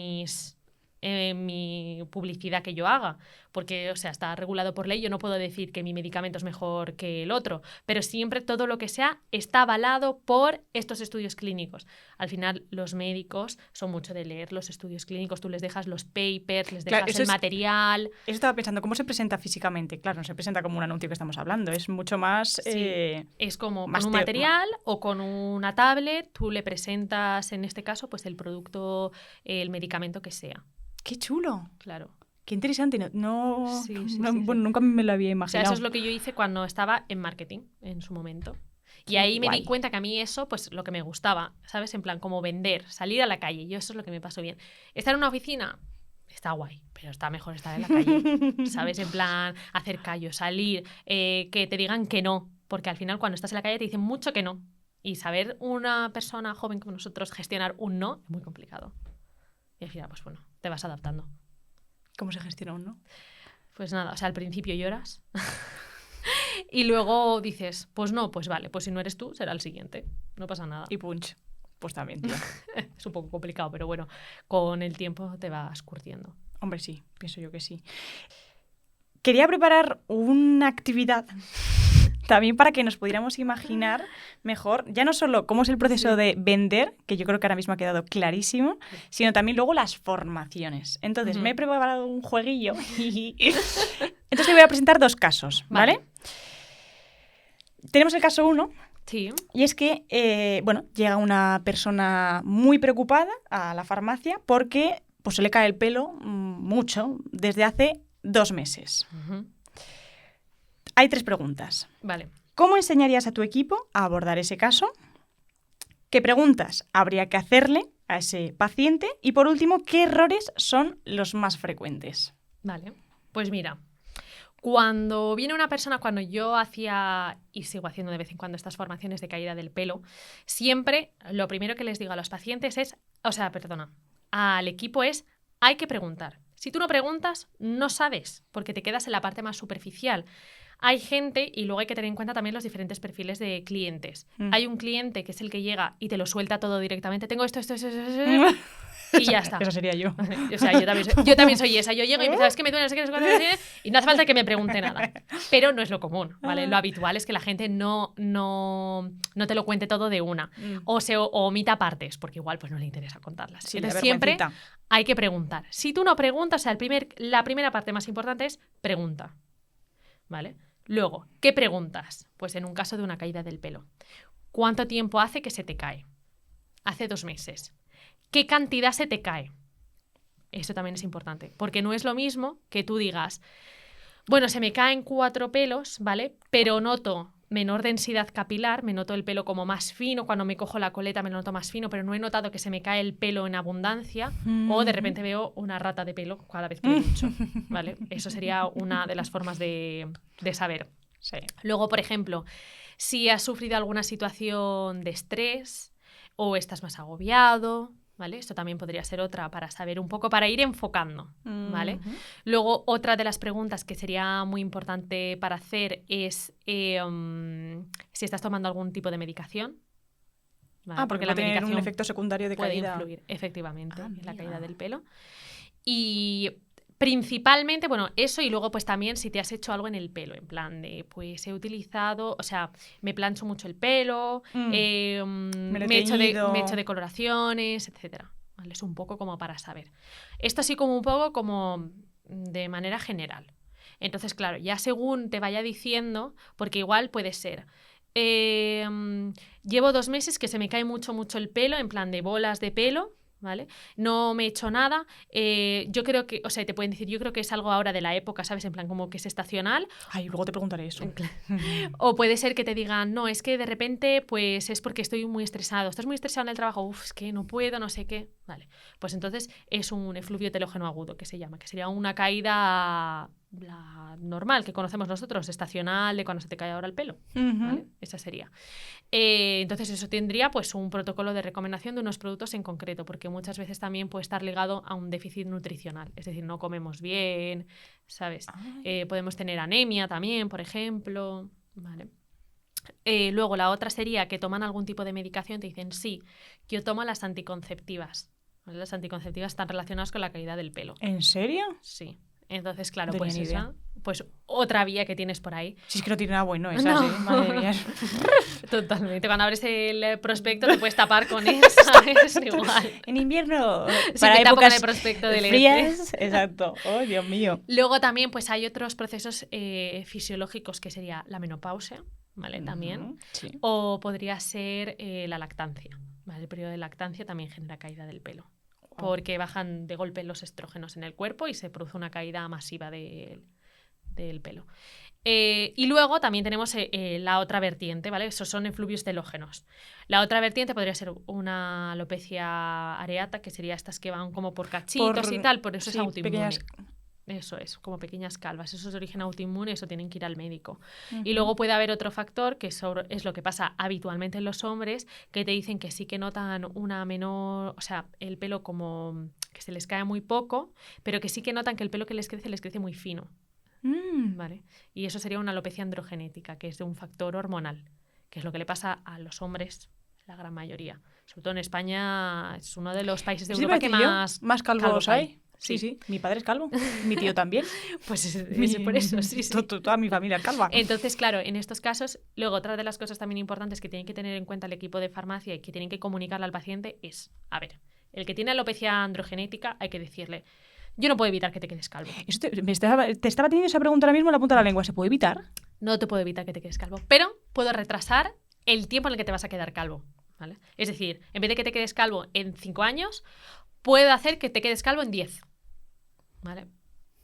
en mi publicidad que yo haga, porque, o sea, está regulado por ley, yo no puedo decir que mi medicamento es mejor que el otro, pero siempre todo lo que sea está avalado por estos estudios clínicos. Al final, los médicos son mucho de leer los estudios clínicos, tú les dejas los papers, les dejas el material. Eso estaba pensando, ¿cómo se presenta físicamente? Claro, no se presenta como un anuncio que estamos hablando, es mucho más... Sí, es como más con un material o con una tablet, tú le presentas, en este caso, pues el producto, el medicamento que sea. ¡Qué chulo! Claro. Qué interesante. Sí. Bueno, nunca me lo había imaginado. O sea, eso es lo que yo hice cuando estaba en marketing, en su momento. Y ahí me di cuenta que a mí eso, pues lo que me gustaba, ¿sabes? En plan, como vender, salir a la calle. Yo eso es lo que me pasó bien. Estar en una oficina, está guay, pero está mejor estar en la calle, ¿sabes? En plan, hacer callo, salir, que te digan que no. Porque al final, cuando estás en la calle, te dicen mucho que no. Y saber una persona joven como nosotros gestionar un no es muy complicado. Y al final, pues bueno, te vas adaptando. ¿Cómo se gestiona un no? Pues nada, o sea, al principio lloras y luego dices, pues no, pues vale, pues si no eres tú, será el siguiente. No pasa nada. Y punch. Pues también, tío. Es un poco complicado, pero bueno, con el tiempo te vas curtiendo. Hombre, sí, pienso yo que sí. Quería preparar una actividad también para que nos pudiéramos imaginar mejor, ya no solo cómo es el proceso de vender, que yo creo que ahora mismo ha quedado clarísimo, sino también luego las formaciones. Entonces, me he preparado un jueguillo y entonces te voy a presentar 2 casos, ¿vale? Tenemos el caso 1. Sí. Y es que, llega una persona muy preocupada a la farmacia porque pues, se le cae el pelo mucho desde hace 2 meses. Hay 3 preguntas. Vale. ¿Cómo enseñarías a tu equipo a abordar ese caso? ¿Qué preguntas habría que hacerle a ese paciente? Y por último, ¿qué errores son los más frecuentes? Vale. Pues mira, cuando viene una persona, cuando yo hacía y sigo haciendo de vez en cuando estas formaciones de caída del pelo, siempre lo primero que les digo a los pacientes es, al equipo es, hay que preguntar. Si tú no preguntas, no sabes, porque te quedas en la parte más superficial. Hay gente, y luego hay que tener en cuenta también los diferentes perfiles de clientes. Hay un cliente que es el que llega y te lo suelta todo directamente. Tengo esto, y ya está. Eso sería yo. O sea, yo también soy esa. Yo llego y me digo, es que me duele, no sé qué, no sé qué, y no hace falta que me pregunte nada. Pero no es lo común, ¿vale? Lo habitual es que la gente no te lo cuente todo de una. O omita partes, porque igual pues no le interesa contarlas. Sí, entonces siempre hay que preguntar. Si tú no preguntas, o sea, la primera parte más importante es pregunta, ¿vale? Luego, ¿qué preguntas? Pues en un caso de una caída del pelo. ¿Cuánto tiempo hace que se te cae? Hace 2 meses. ¿Qué cantidad se te cae? Eso también es importante, porque no es lo mismo que tú digas, bueno, se me caen 4 pelos, ¿vale? Pero noto menor densidad capilar, me noto el pelo como más fino, cuando me cojo la coleta me lo noto más fino, pero no he notado que se me cae el pelo en abundancia, o de repente veo una rata de pelo cada vez que me ducho, ¿vale? Eso sería una de las formas de saber. Sí. Luego, por ejemplo, si has sufrido alguna situación de estrés o estás más agobiado, ¿vale? Esto también podría ser otra para saber un poco, para ir enfocando, ¿vale? Luego, otra de las preguntas que sería muy importante para hacer es si estás tomando algún tipo de medicación. ¿Vale? Porque la medicación un efecto secundario de puede caída. Influir, efectivamente, en la caída del pelo. Y principalmente, bueno, eso, y luego pues también si te has hecho algo en el pelo, en plan de, pues he utilizado, o sea, me plancho mucho el pelo, me he hecho decoloraciones, etcétera. ¿Vale? Es un poco como para saber. Esto así como un poco como de manera general. Entonces, claro, ya según te vaya diciendo, porque igual puede ser, llevo 2 meses que se me cae mucho el pelo, en plan de bolas de pelo, ¿vale? No me he hecho nada. Yo creo que, o sea, te pueden decir, yo creo que es algo ahora de la época, ¿sabes? En plan, como que es estacional. Ay, luego te preguntaré eso. O puede ser que te digan, no, es que de repente, pues es porque estoy muy estresado. ¿Estás muy estresado en el trabajo? Uf, es que no puedo, no sé qué. Vale. Pues entonces es un efluvio telógeno agudo, que se llama, que sería una caída la normal que conocemos nosotros, estacional, de cuando se te cae ahora el pelo. ¿Vale? Esa sería. Entonces eso tendría pues un protocolo de recomendación de unos productos en concreto, porque muchas veces también puede estar ligado a un déficit nutricional, es decir, no comemos bien, ¿sabes? Podemos tener anemia también, por ejemplo, ¿vale? Luego la otra sería que toman algún tipo de medicación, te dicen, sí, yo tomo las anticonceptivas. ¿vale? Las anticonceptivas están relacionadas con la caída del pelo. ¿En serio? Sí. Entonces, claro, No pues tenía ni idea. esa, pues otra vía que tienes por ahí. Si es que no tiene nada bueno esa, No. sí. Madre mía. Totalmente. Cuando abres el prospecto te puedes tapar con esa, es igual. En invierno, Sí, para me tapo con épocas el prospecto del frías. Exacto. Oh, Dios mío. Luego también pues hay otros procesos fisiológicos que sería la menopausia, ¿vale? También. Ujú, sí. O podría ser la lactancia, ¿vale? El periodo de lactancia también genera caída del pelo. Porque bajan de golpe los estrógenos en el cuerpo y se produce una caída masiva del pelo. Y luego también tenemos la otra vertiente, ¿vale? Esos son efluvios telógenos. La otra vertiente podría ser una alopecia areata, que sería estas que van como por cachitos y tal, por eso sí, es autoinmune. pequeñas- Eso es, como pequeñas calvas. Eso es de origen autoinmune, eso tienen que ir al médico. Ujú. Y luego puede haber otro factor, que es lo que pasa habitualmente en los hombres, que te dicen que sí que notan una menor, o sea, el pelo como que se les cae muy poco, pero que sí que notan que el pelo que les crece muy fino, ¿vale? Y eso sería una alopecia androgenética, que es de un factor hormonal, que es lo que le pasa a los hombres, la gran mayoría. Sobre todo en España es uno de los países de ¿Sí, Europa que parecillo? más calvos calvos hay. hay. Sí, sí. Mi padre es calvo. Mi tío también. Pues es por eso, sí, sí. Toda mi familia es calva. Entonces, claro, en estos casos, luego otra de las cosas también importantes que tienen que tener en cuenta el equipo de farmacia y que tienen que comunicarle al paciente es, a ver, el que tiene alopecia androgenética hay que decirle, yo no puedo evitar que te quedes calvo. Eso te estaba teniendo esa pregunta ahora mismo en la punta de la lengua. ¿Se puede evitar? No te puedo evitar que te quedes calvo, pero puedo retrasar el tiempo en el que te vas a quedar calvo, ¿vale? Es decir, en vez de que te quedes calvo en 5 años, puedo hacer que te quedes calvo en 10. ¿Vale?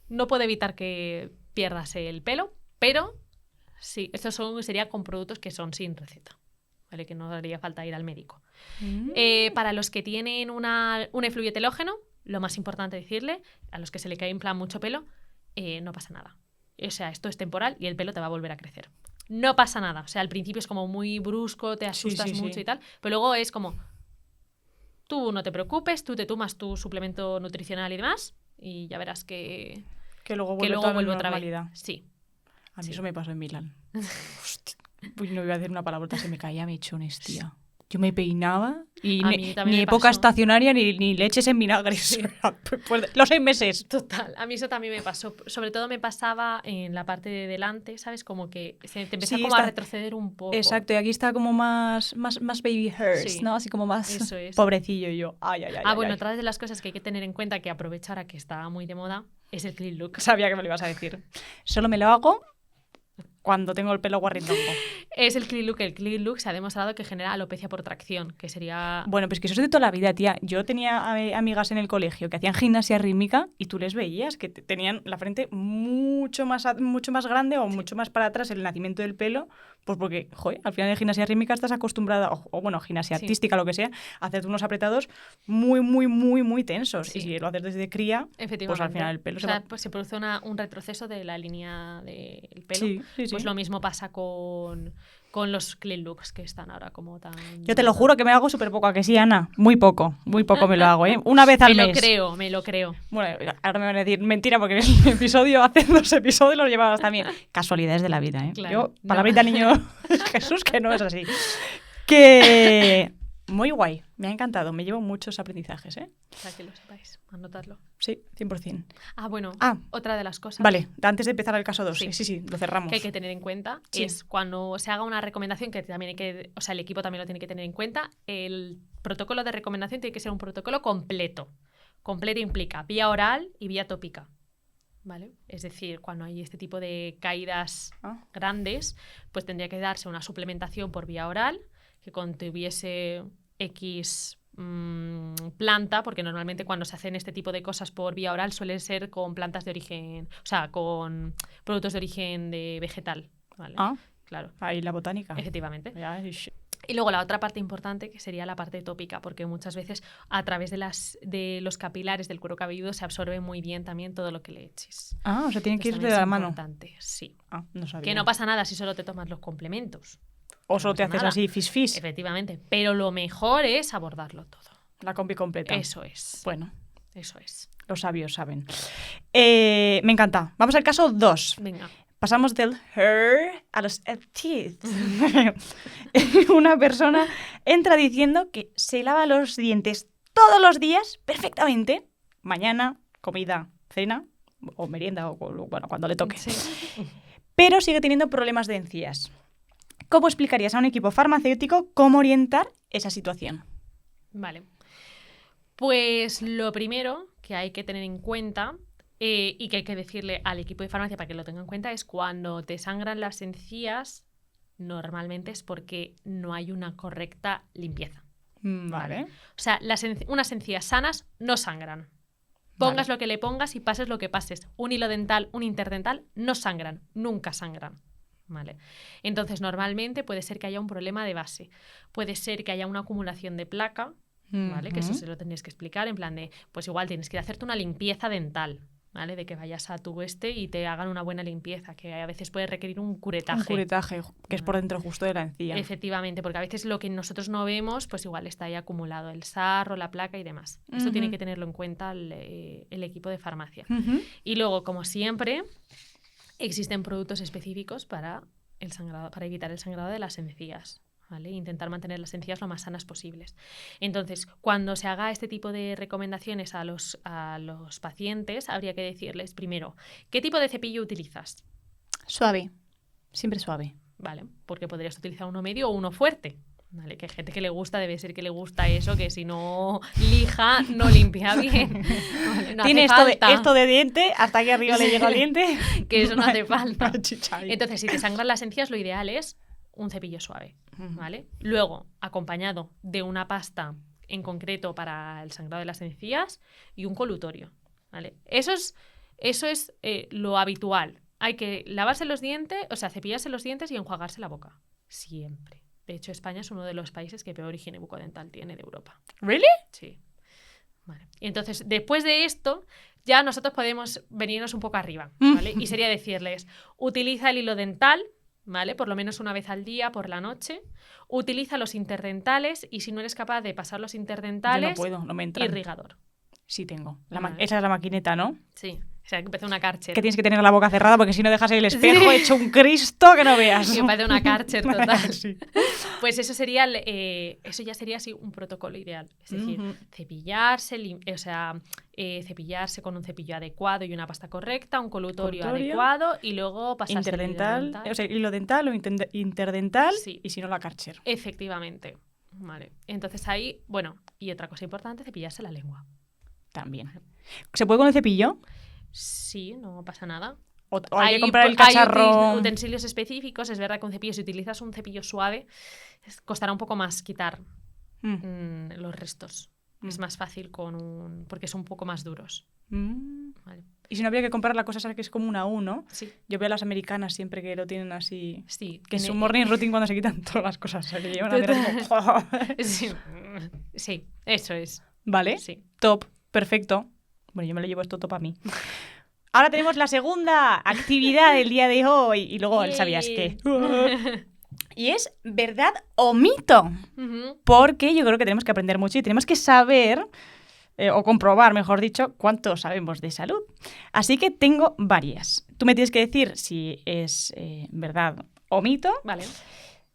No puedo evitar que pierdas el pelo, pero sí, estos sería con productos que son sin receta, ¿vale? Que no haría falta ir al médico. Para los que tienen un efluvio telógeno, lo más importante decirle, a los que se le cae en plan mucho pelo, no pasa nada. O sea, esto es temporal y el pelo te va a volver a crecer. No pasa nada. O sea, al principio es como muy brusco, te asustas mucho y tal, pero luego es como, tú no te preocupes, tú te tomas tu suplemento nutricional y demás, y ya verás que luego vuelve toda la otra vez. normalidad. Sí. A mí Sí. eso me pasó en Milán. Hostia. Uy, no iba a decir una palabrota, se me caía mechones, tía. Yo me peinaba y A mí también ni me época pasó. estacionaria ni leches en vinagre. Pues, los 6 meses. Total, a mí eso también me pasó. Sobre todo me pasaba en la parte de delante, ¿sabes? Como que te empezaba Sí, como a está- retroceder un poco. Exacto, y aquí está como más baby hairs, Sí, ¿no? Así como más eso es. pobrecillo y yo. Ay, ay, ay. ay, Bueno, ay. otra de las cosas que hay que tener en cuenta, que aprovechar a que está muy de moda, es el clean look. Sabía que me lo ibas a decir. Solo me lo hago cuando tengo el pelo guarrindongo. Es el clean look. El clean look se ha demostrado que genera alopecia por tracción, que sería... Bueno, pues que eso es de toda la vida, tía. Yo tenía amigas en el colegio que hacían gimnasia rítmica y tú les veías que tenían la frente mucho más grande o mucho más para atrás el nacimiento del pelo, pues porque, joder, al final de gimnasia rítmica estás acostumbrada, o bueno, gimnasia Sí. artística, lo que sea, a hacerte unos apretados muy tensos. Sí. Y si lo haces desde cría, Efectivamente. pues al final el pelo o se sea, va... pues se produce un retroceso de la línea del pelo. Sí, sí, sí. Pues lo mismo pasa con los clean looks que están ahora como tan... Yo te lo juro que me hago súper poco, ¿a que sí, Ana? Muy poco me lo hago, ¿eh? Una vez al Me mes. me lo creo. Bueno, ahora me van a decir mentira porque en el episodio, hace 2 episodios los llevabas también. Casualidades de la vida, ¿eh? Claro, Yo, palabrita no. niño Jesús, que no es así. Que... Muy guay, me ha encantado, me llevo muchos aprendizajes, ¿eh? Para que lo sepáis, anotadlo. Sí, 100%. Bueno, Ah. otra de las cosas Vale, antes de empezar el caso 2, Sí. sí, lo cerramos. que hay que tener en cuenta Sí. es cuando se haga una recomendación, que también hay que, o sea, el equipo también lo tiene que tener en cuenta, el protocolo de recomendación tiene que ser un protocolo completo. Completo implica vía oral y vía tópica, ¿vale? Es decir, cuando hay este tipo de caídas Ah. grandes, pues tendría que darse una suplementación por vía oral que contuviese X planta, porque normalmente cuando se hacen este tipo de cosas por vía oral suele ser con plantas de origen, o sea, con productos de origen de vegetal, ¿vale? Ah, Claro, ahí la botánica. efectivamente. Ya, ish. Y luego la otra parte importante, que sería la parte tópica, porque muchas veces a través de los capilares del cuero cabelludo se absorbe muy bien también todo lo que le eches. Ah, o sea, tienen que ir Entonces de también la es mano. importante, sí. Ah, no sabía. Que no pasa nada si solo te tomas los complementos. O no solo te pasa haces nada. así, fis. Efectivamente. Pero lo mejor es abordarlo todo. La combi completa. Eso es. Bueno, Eso es. los sabios saben. Me encanta. Vamos al caso 2. Venga. Pasamos del hair a los teeth. Una persona entra diciendo que se lava los dientes todos los días perfectamente. Mañana, comida, cena o merienda o bueno, cuando le toque. Sí. Pero sigue teniendo problemas de encías. ¿Cómo explicarías a un equipo farmacéutico cómo orientar esa situación? Vale. Pues lo primero que hay que tener en cuenta y que hay que decirle al equipo de farmacia para que lo tenga en cuenta es cuando te sangran las encías, normalmente es porque no hay una correcta limpieza. Vale. O sea, unas encías sanas no sangran. Pongas lo que le pongas y pases lo que pases. Un hilo dental, un interdental, no sangran, nunca sangran. ¿Vale? Entonces, normalmente puede ser que haya un problema de base. Puede ser que haya una acumulación de placa, ¿vale? Que eso se lo tendrías que explicar, en plan de, pues igual tienes que ir a hacerte una limpieza dental, ¿vale? De que vayas a tu y te hagan una buena limpieza, que a veces puede requerir un curetaje. Un curetaje, que es por dentro justo de la encía. Efectivamente, porque a veces lo que nosotros no vemos, pues igual está ahí acumulado, el sarro, la placa y demás. Esto tiene que tenerlo en cuenta el equipo de farmacia. Y luego, como siempre, existen productos específicos para el sangrado, para evitar el sangrado de las encías. ¿Vale? Intentar mantener las encías lo más sanas posibles. Entonces, cuando se haga este tipo de recomendaciones a los pacientes, habría que decirles primero, ¿qué tipo de cepillo utilizas? Suave, siempre suave. Vale, porque podrías utilizar uno medio o uno fuerte. Vale, que hay gente que le gusta, debe ser que le gusta eso, que si no lija, no limpia bien. Vale, no tiene hace esto de diente, hasta aquí arriba le llega el diente. Que eso no hace falta. Entonces, si te sangran las encías, lo ideal es un cepillo suave, ¿vale? Luego, acompañado de una pasta en concreto para el sangrado de las encías y un colutorio, ¿vale? Eso es lo habitual. Hay que lavarse los dientes, o sea, cepillarse los dientes y enjuagarse la boca. Siempre. De hecho, España es uno de los países que peor higiene bucodental tiene de Europa. ¿Really? Sí. Vale. Y entonces, después de esto, ya nosotros podemos venirnos un poco arriba, ¿vale? Y sería decirles, utiliza el hilo dental, ¿vale? Por lo menos una vez al día, por la noche. Utiliza los interdentales y si no eres capaz de pasar los interdentales, yo no puedo, no me entran. Irrigador. Sí tengo. Vale. Esa es la maquineta, ¿no? Sí. O sea, que parece una Kärcher. Que tienes que tener la boca cerrada porque si no dejas el espejo hecho un Cristo que no veas. Que parece una Kärcher total. Sí. Pues eso sería eso ya sería así un protocolo ideal. Es decir, cepillarse, cepillarse con un cepillo adecuado y una pasta correcta, un colutorio adecuado y luego pasarse interdental, o sea, hilo dental o interdental sí. Y si no la Kärcher. Efectivamente. Vale. Entonces ahí, bueno, y otra cosa importante, cepillarse la lengua. También. ¿Se puede con el cepillo? Sí, no pasa nada. O hay que comprar el cacharro. Hay utensilios específicos. Es verdad que un cepillo, si utilizas un cepillo suave, costará un poco más quitar los restos. Es más fácil porque son un poco más duros. Vale. Y si no habría que comprar la cosa esa que es como una U, ¿no? Sí. Yo veo a las americanas siempre que lo tienen así. Sí. Que es un morning routine cuando se quitan todas las cosas. O sea, que llevan a sí, eso es. Vale. Sí. Top. Perfecto. Bueno, yo me lo llevo esto top a mí. Ahora tenemos la segunda actividad del día de hoy. Y luego el sabías qué. Y es verdad o mito. Porque yo creo que tenemos que aprender mucho y tenemos que saber, o comprobar, mejor dicho, cuánto sabemos de salud. Así que tengo varias. Tú me tienes que decir si es verdad o mito. Vale.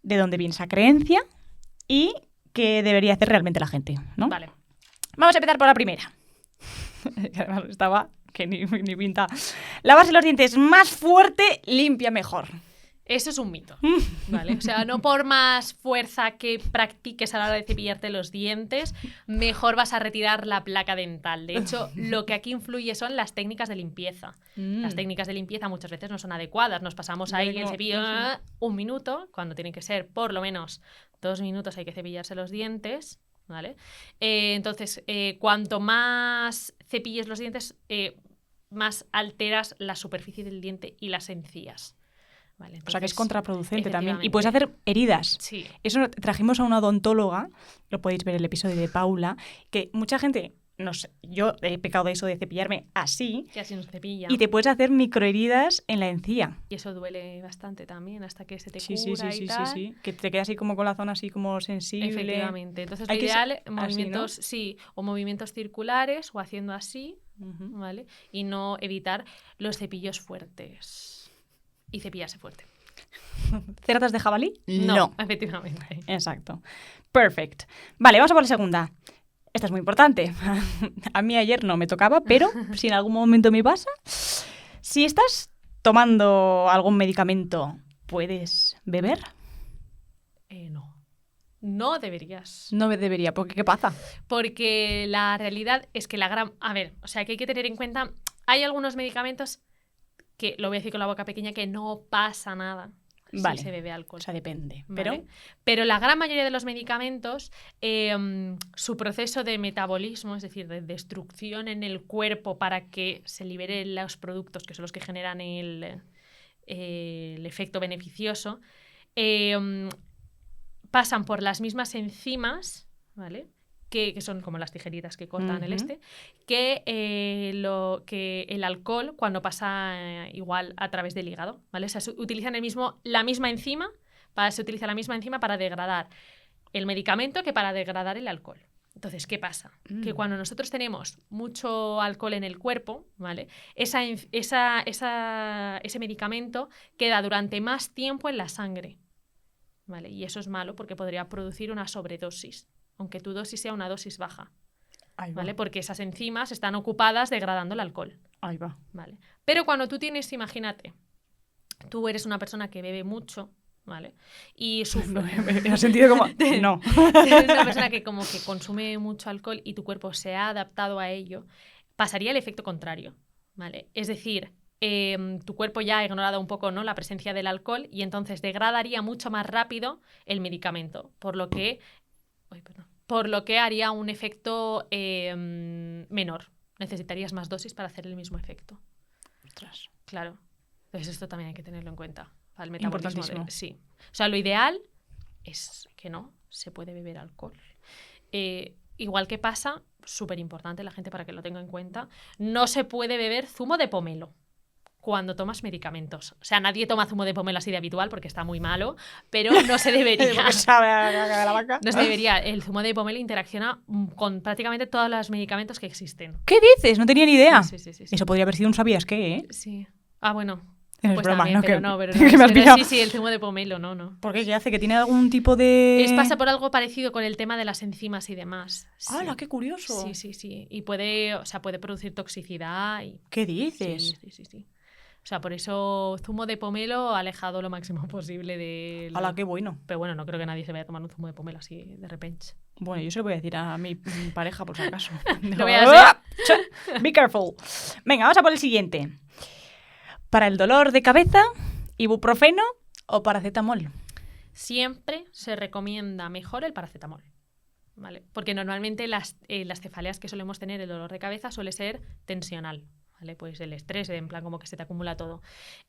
De dónde viene esa creencia y qué debería hacer realmente la gente, ¿no? Vale. Vamos a empezar por la primera. Además estaba que ni pinta. Lavarse los dientes más fuerte, limpia mejor. Eso es un mito, ¿vale? O sea, no por más fuerza que practiques a la hora de cepillarte los dientes, mejor vas a retirar la placa dental. De hecho, lo que aquí influye son las técnicas de limpieza. Las técnicas de limpieza muchas veces no son adecuadas. Nos pasamos ahí el cepillo 1 minuto, cuando tiene que ser por lo menos 2 minutos hay que cepillarse los dientes, ¿vale? Entonces, cuanto más cepilles los dientes, más alteras la superficie del diente y las encías. Vale, entonces, o sea, que es contraproducente también. Y puedes hacer heridas. Sí. Eso trajimos a una odontóloga, lo podéis ver en el episodio de Paula, que mucha gente, no sé, yo he pecado de eso de cepillarme así. Que así nos cepilla. Y te puedes hacer microheridas en la encía. Y eso duele bastante también hasta que se te cura y tal. Sí. Que te queda así como con la zona así como sensible. Efectivamente. Entonces, lo ideal, movimientos, así, ¿no? Sí, o movimientos circulares o haciendo así, ¿vale? Y no evitar los cepillos fuertes. Y cepillarse fuerte. ¿Cerdas de jabalí? No, efectivamente. Exacto. Perfect. Vale, vamos a por la segunda. esta es muy importante. A mí ayer no me tocaba, pero si en algún momento me pasa, si estás tomando algún medicamento, ¿puedes beber? No. No deberías. No debería, porque ¿qué pasa? Porque la realidad es que a ver, o sea, que hay que tener en cuenta, hay algunos medicamentos que, lo voy a decir con la boca pequeña, que no pasa nada Vale. si se bebe alcohol. O sea, depende. ¿Vale? Pero la gran mayoría de los medicamentos, su proceso de metabolismo, es decir, de destrucción en el cuerpo para que se liberen los productos que son los que generan el efecto beneficioso, pasan por las mismas enzimas, ¿vale? Que son como las tijeritas que cortan el que el alcohol cuando pasa igual a través del hígado, ¿vale? O sea, utilizan la misma enzima, se utiliza la misma enzima para degradar el medicamento que para degradar el alcohol. Entonces, ¿qué pasa? Que cuando nosotros tenemos mucho alcohol en el cuerpo, ¿vale? Ese medicamento queda durante más tiempo en la sangre, ¿vale? Y eso es malo porque podría producir una sobredosis, aunque tu dosis sea una dosis baja, ¿vale? Porque esas enzimas están ocupadas degradando el alcohol. Ahí va. ¿Vale? Pero cuando tú tienes, imagínate, tú eres una persona que bebe mucho, ¿vale? Y No, me ha sentido como... No. Eres una persona que como que consume mucho alcohol y tu cuerpo se ha adaptado a ello, pasaría el efecto contrario, ¿vale? Es decir, tu cuerpo ya ha ignorado un poco, ¿no?, la presencia del alcohol y entonces degradaría mucho más rápido el medicamento, por lo que haría un efecto menor. Necesitarías más dosis para hacer el mismo efecto. Ostras. Claro. Entonces esto también hay que tenerlo en cuenta. Para el metabolismo. Importantísimo. Sí. O sea, lo ideal es que no se puede beber alcohol. Igual que pasa, súper importante la gente para que lo tenga en cuenta, no se puede beber zumo de pomelo cuando tomas medicamentos. O sea, nadie toma zumo de pomelo así de habitual porque está muy malo, pero no se debería. Porque sabe a caca de la vaca. No se debería. El zumo de pomelo interacciona con prácticamente todos los medicamentos que existen. ¿Qué dices? No tenía ni idea. Sí. Eso podría haber sido un sabías qué, ¿eh? Sí. Ah, bueno. Es Pues broma, también, ¿no? pero Que- no, pero que no. me has Pero pillado. sí, el zumo de pomelo, no. ¿Por qué? ¿Qué hace? ¿Que tiene algún tipo de...? Pasa por algo parecido con el tema de las enzimas y demás. Sí. ¡Hala, qué curioso! Sí. Y puede producir toxicidad. ¿Qué dices? Sí. O sea, por eso zumo de pomelo alejado lo máximo posible de... ¡Hala, qué bueno! Pero bueno, no creo que nadie se vaya a tomar un zumo de pomelo así de repente. Bueno, yo se lo voy a decir a mi pareja por si acaso. Lo voy a hacer. Be careful. Venga, vamos a por el siguiente. Para el dolor de cabeza, ibuprofeno o paracetamol. Siempre se recomienda mejor el paracetamol, ¿vale? Porque normalmente las cefaleas que solemos tener, el dolor de cabeza, suele ser tensional, ¿vale? Pues el estrés, en plan como que se te acumula todo.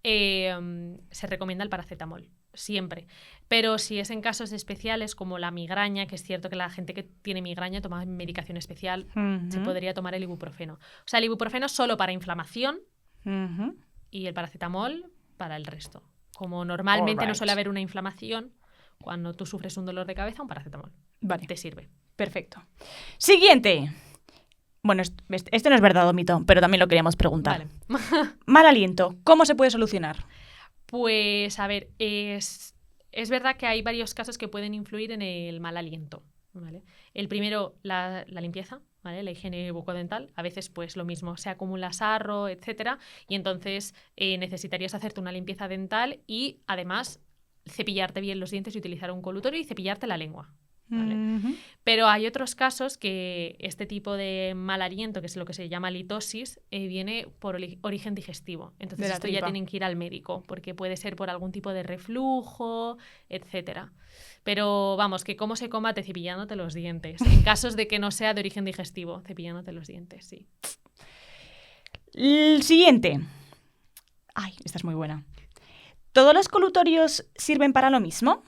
Se recomienda el paracetamol, siempre. Pero si es en casos especiales como la migraña, que es cierto que la gente que tiene migraña toma medicación especial, se podría tomar el ibuprofeno. O sea, el ibuprofeno solo para inflamación y el paracetamol para el resto. Como normalmente no suele haber una inflamación, cuando tú sufres un dolor de cabeza, un paracetamol. Vale, Te sirve. perfecto. Siguiente. Bueno, este no es verdad o mito, pero también lo queríamos preguntar. Vale. Mal aliento, ¿cómo se puede solucionar? Pues, a ver, es verdad que hay varios casos que pueden influir en el mal aliento, ¿vale? El primero, la limpieza, ¿vale? La higiene bucodental. A veces, pues lo mismo, se acumula sarro, etcétera, y entonces necesitarías hacerte una limpieza dental y, además, cepillarte bien los dientes y utilizar un colutorio y cepillarte la lengua, ¿vale? Pero hay otros casos que este tipo de mal aliento, que es lo que se llama litosis, viene por origen digestivo. Entonces De la esto ya tripa. tienen que ir al médico, porque puede ser por algún tipo de reflujo, etcétera. Pero vamos, que cómo se combate cepillándote los dientes. En casos de que no sea de origen digestivo, cepillándote los dientes, sí. El siguiente. Ay, esta es muy buena. ¿Todos los colutorios sirven para lo mismo?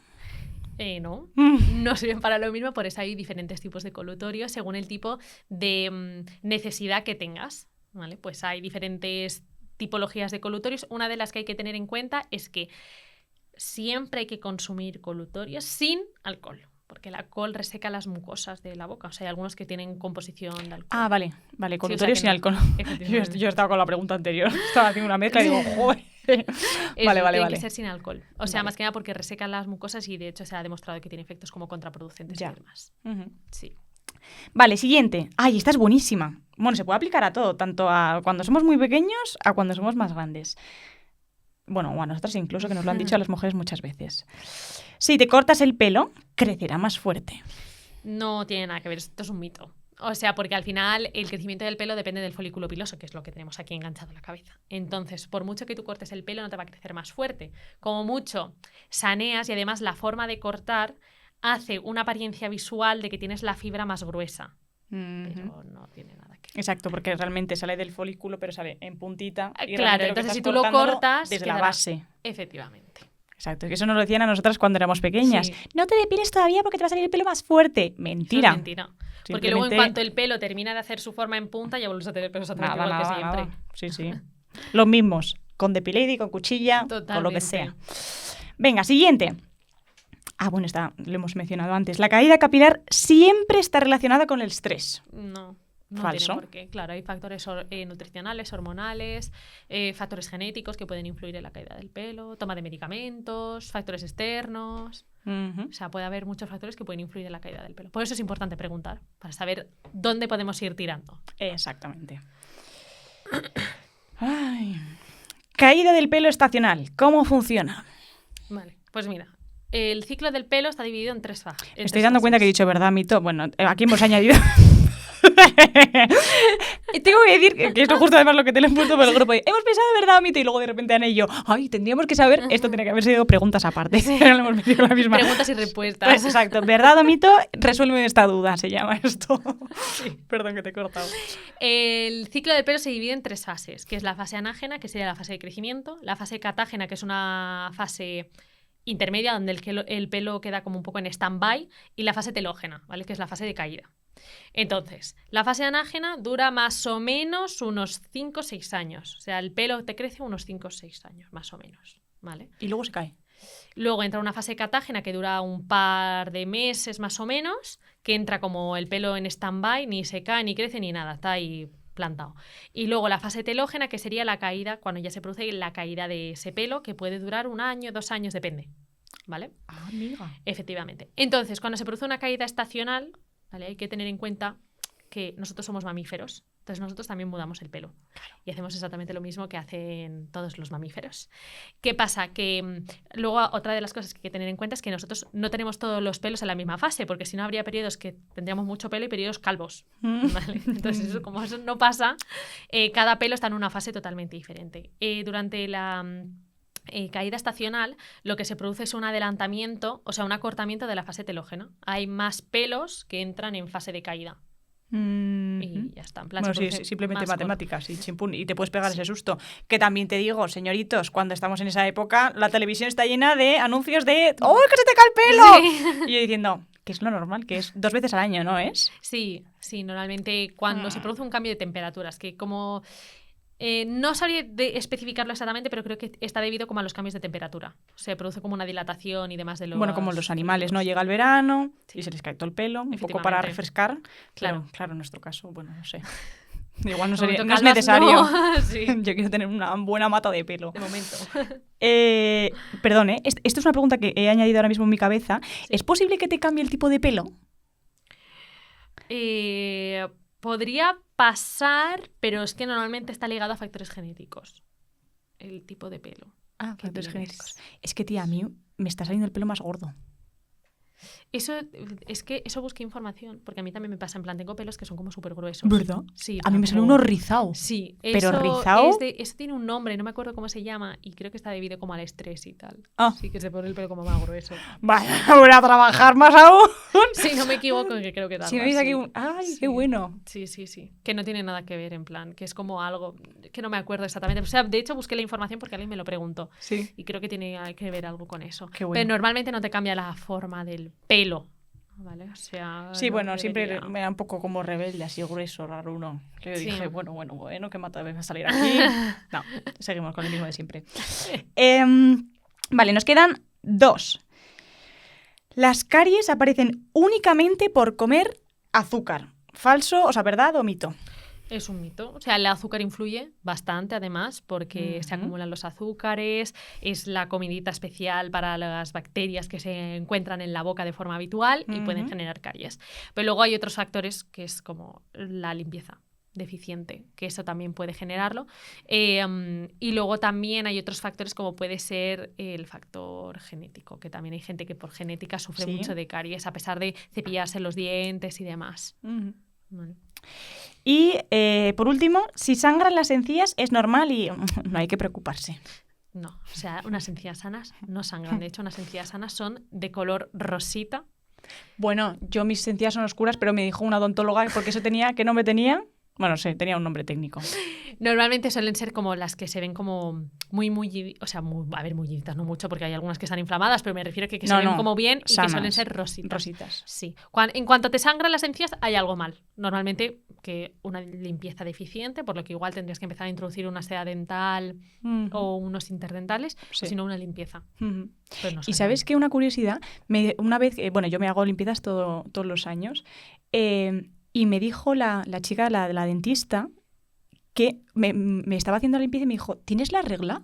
No, no sirven para lo mismo, por eso hay diferentes tipos de colutorios según el tipo de necesidad que tengas, ¿vale? Pues hay diferentes tipologías de colutorios. Una de las que hay que tener en cuenta es que siempre hay que consumir colutorios sin alcohol, porque el alcohol reseca las mucosas de la boca. O sea, hay algunos que tienen composición de alcohol. Ah, vale, colutorios que sin no. alcohol. Efectivamente. Yo estaba con la pregunta anterior. Estaba haciendo una mezcla y digo, joder. Vale. Tiene que ser sin alcohol. O sea, más que nada porque resecan las mucosas y de hecho se ha demostrado que tiene efectos como contraproducentes Ya. y demás. Ujú. Sí. Vale, siguiente. Ay, esta es buenísima. Bueno, se puede aplicar a todo, tanto a cuando somos muy pequeños a cuando somos más grandes. Bueno, o a nosotras incluso, que nos lo han dicho a las mujeres muchas veces. Si te cortas el pelo, crecerá más fuerte. No tiene nada que ver, esto es un mito. O sea, porque al final el crecimiento del pelo depende del folículo piloso, que es lo que tenemos aquí enganchado en la cabeza. Entonces, por mucho que tú cortes el pelo, no te va a crecer más fuerte. Como mucho, saneas y además la forma de cortar hace una apariencia visual de que tienes la fibra más gruesa. Pero no tiene nada que ver. Exacto, porque realmente sale del folículo, pero sale en puntita. Y claro, entonces si tú lo cortas... desde la base. Efectivamente. Exacto, que eso nos lo decían a nosotras cuando éramos pequeñas. Sí. No te depiles todavía porque te va a salir el pelo más fuerte. Mentira. Eso es mentira. Porque luego en cuanto el pelo termina de hacer su forma en punta, ya vuelves a tener pelos atrás igual que siempre. Nada. Sí, sí. Los mismos, con depilady, con cuchilla, Totalmente. con lo que sea. Venga, siguiente. Bueno, esta lo hemos mencionado antes. La caída capilar siempre está relacionada con el estrés. No Falso. tiene por qué. Claro, hay factores nutricionales, hormonales, factores genéticos que pueden influir en la caída del pelo, toma de medicamentos, factores externos. O sea, puede haber muchos factores que pueden influir en la caída del pelo. Por eso es importante preguntar, para saber dónde podemos ir tirando. Exactamente. Ay. Caída del pelo estacional. ¿Cómo funciona? Vale, pues mira. El ciclo del pelo está dividido en tres fases. Estoy dando cuenta que he dicho verdad, mito. Bueno, aquí hemos añadido... Tengo que decir que esto justo además lo que te lo he puesto por el grupo. Hemos pensado verdad o mito y luego de repente Ana y yo, tendríamos que saber, esto tiene que haber sido preguntas aparte. Pero lo hemos metido la misma. Preguntas y respuestas. Pues, exacto, verdad o mito, resuelve esta duda, se llama esto. Sí, perdón que te he cortado. El ciclo del pelo se divide en tres fases, que es la fase anágena, que sería la fase de crecimiento, la fase catágena, que es una fase intermedia donde el pelo queda como un poco en stand-by, y la fase telógena, ¿vale? Que es la fase de caída. Entonces, la fase anágena dura más o menos unos 5 o 6 años. O sea, el pelo te crece unos 5 o 6 años, más o menos, ¿vale? Y luego se cae. Luego entra una fase catágena que dura un par de meses más o menos, que entra como el pelo en stand-by, ni se cae, ni crece, ni nada, está ahí plantado. Y luego la fase telógena, que sería la caída, cuando ya se produce la caída de ese pelo, que puede durar 1 año, 2 años, depende, ¿vale? Amiga. Efectivamente. Entonces, cuando se produce una caída estacional, ¿vale? Hay que tener en cuenta que nosotros somos mamíferos, entonces nosotros también mudamos el pelo. Claro. Y hacemos exactamente lo mismo que hacen todos los mamíferos. ¿Qué pasa? Que luego otra de las cosas que hay que tener en cuenta es que nosotros no tenemos todos los pelos en la misma fase, porque si no habría periodos que tendríamos mucho pelo y periodos calvos, ¿vale? Entonces, como eso no pasa, cada pelo está en una fase totalmente diferente. Durante la... caída estacional, lo que se produce es un adelantamiento, o sea, un acortamiento de la fase telógena. Hay más pelos que entran en fase de caída. Y ya está. En plan, bueno, sí, simplemente matemáticas y chimpún, y te puedes pegar ese susto. Que también te digo, señoritos, cuando estamos en esa época, la televisión está llena de anuncios de ¡oh, que se te cae el pelo! Sí. Y yo diciendo, que es lo normal, que es 2 veces al año, ¿no es? Sí, normalmente cuando se produce un cambio de temperaturas, que como... no sabría especificarlo exactamente, pero creo que está debido como a los cambios de temperatura. Se produce como una dilatación y demás de los... Bueno, como los animales, ¿no? Llega el verano y se les cae todo el pelo, un poco para refrescar. Claro, en nuestro caso, bueno, no sé. Igual no es necesario. No. Sí. Yo quiero tener una buena mata de pelo. De momento. Perdón, esto es una pregunta que he añadido ahora mismo en mi cabeza. Sí. ¿Es posible que te cambie el tipo de pelo? Podría pasar, pero es que normalmente está ligado a factores genéticos. El tipo de pelo. Factores genéticos. Es que, tía, a mí me está saliendo el pelo más gordo. Eso busqué información, porque a mí también me pasa, en plan, tengo pelos que son como súper gruesos. ¿Verdad? Sí. A mí me sale uno rizado. Sí. Pero rizado... Eso tiene un nombre, no me acuerdo cómo se llama, y creo que está debido como al estrés y tal. Sí, que se pone el pelo como más grueso. Vale, voy a trabajar más aún. Sí, no me equivoco en que creo que tal. Si me veis aquí ¡ay, sí. Qué bueno! Sí. Que no tiene nada que ver, en plan, que es como algo que no me acuerdo exactamente. O sea, de hecho busqué la información porque alguien me lo preguntó. Sí. Y creo que tiene que ver algo con eso. Qué bueno. Pero normalmente no te cambia la forma del pelo. ¿Vale? O sea, sí, no bueno, siempre me da un poco como rebelde, así grueso, raro uno. Que yo dije, bueno, ¿qué mata va a salir aquí? No, seguimos con el mismo de siempre. Vale, nos quedan 2. Las caries aparecen únicamente por comer azúcar. ¿Falso, o sea, verdad o mito? Es un mito. O sea, el azúcar influye bastante, además, porque se acumulan los azúcares, es la comidita especial para las bacterias que se encuentran en la boca de forma habitual y pueden generar caries. Pero luego hay otros factores que es como la limpieza deficiente, que eso también puede generarlo. Y luego también hay otros factores como puede ser el factor genético, que también hay gente que por genética sufre mucho de caries, a pesar de cepillarse los dientes y demás. Vale. Y por último, si sangran las encías es normal y no hay que preocuparse. No, o sea, unas encías sanas no sangran. De hecho, unas encías sanas son de color rosita. Bueno, yo mis encías son oscuras, pero me dijo una odontóloga porque eso tenía, que no me tenía. Bueno, sí, tenía un nombre técnico. Normalmente suelen ser como las que se ven como muy, o sea, a ver, mulliditas, no mucho, porque hay algunas que están inflamadas, pero me refiero a que se ven como bien y sanas, que suelen ser rositas. Rositas. Sí. En cuanto te sangran las encías, hay algo mal. Normalmente que una limpieza deficiente, por lo que igual tendrías que empezar a introducir una seda dental o unos interdentales, o si no, una limpieza. Pero no, y ¿sabes qué? Una curiosidad, una vez, bueno, yo me hago limpiezas todos los años, y me dijo la chica, la dentista, que me estaba haciendo la limpieza y me dijo, ¿tienes la regla?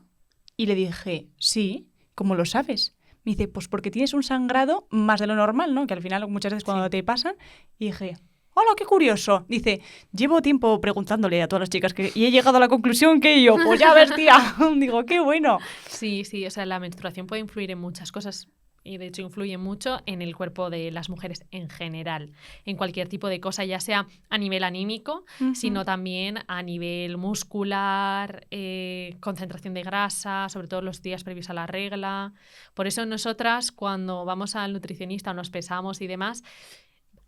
Y le dije, sí, ¿cómo lo sabes? Me dice, pues porque tienes un sangrado más de lo normal, ¿no? Que al final muchas veces cuando te pasan. Y dije, ¡hola, qué curioso! Dice, llevo tiempo preguntándole a todas las chicas y he llegado a la conclusión que yo, pues ya ves, tía. Digo, qué bueno. Sí, o sea, la menstruación puede influir en muchas cosas. Y de hecho influye mucho en el cuerpo de las mujeres en general, en cualquier tipo de cosa, ya sea a nivel anímico, sino también a nivel muscular, concentración de grasa, sobre todo los días previos a la regla. Por eso nosotras, cuando vamos al nutricionista o nos pesamos y demás,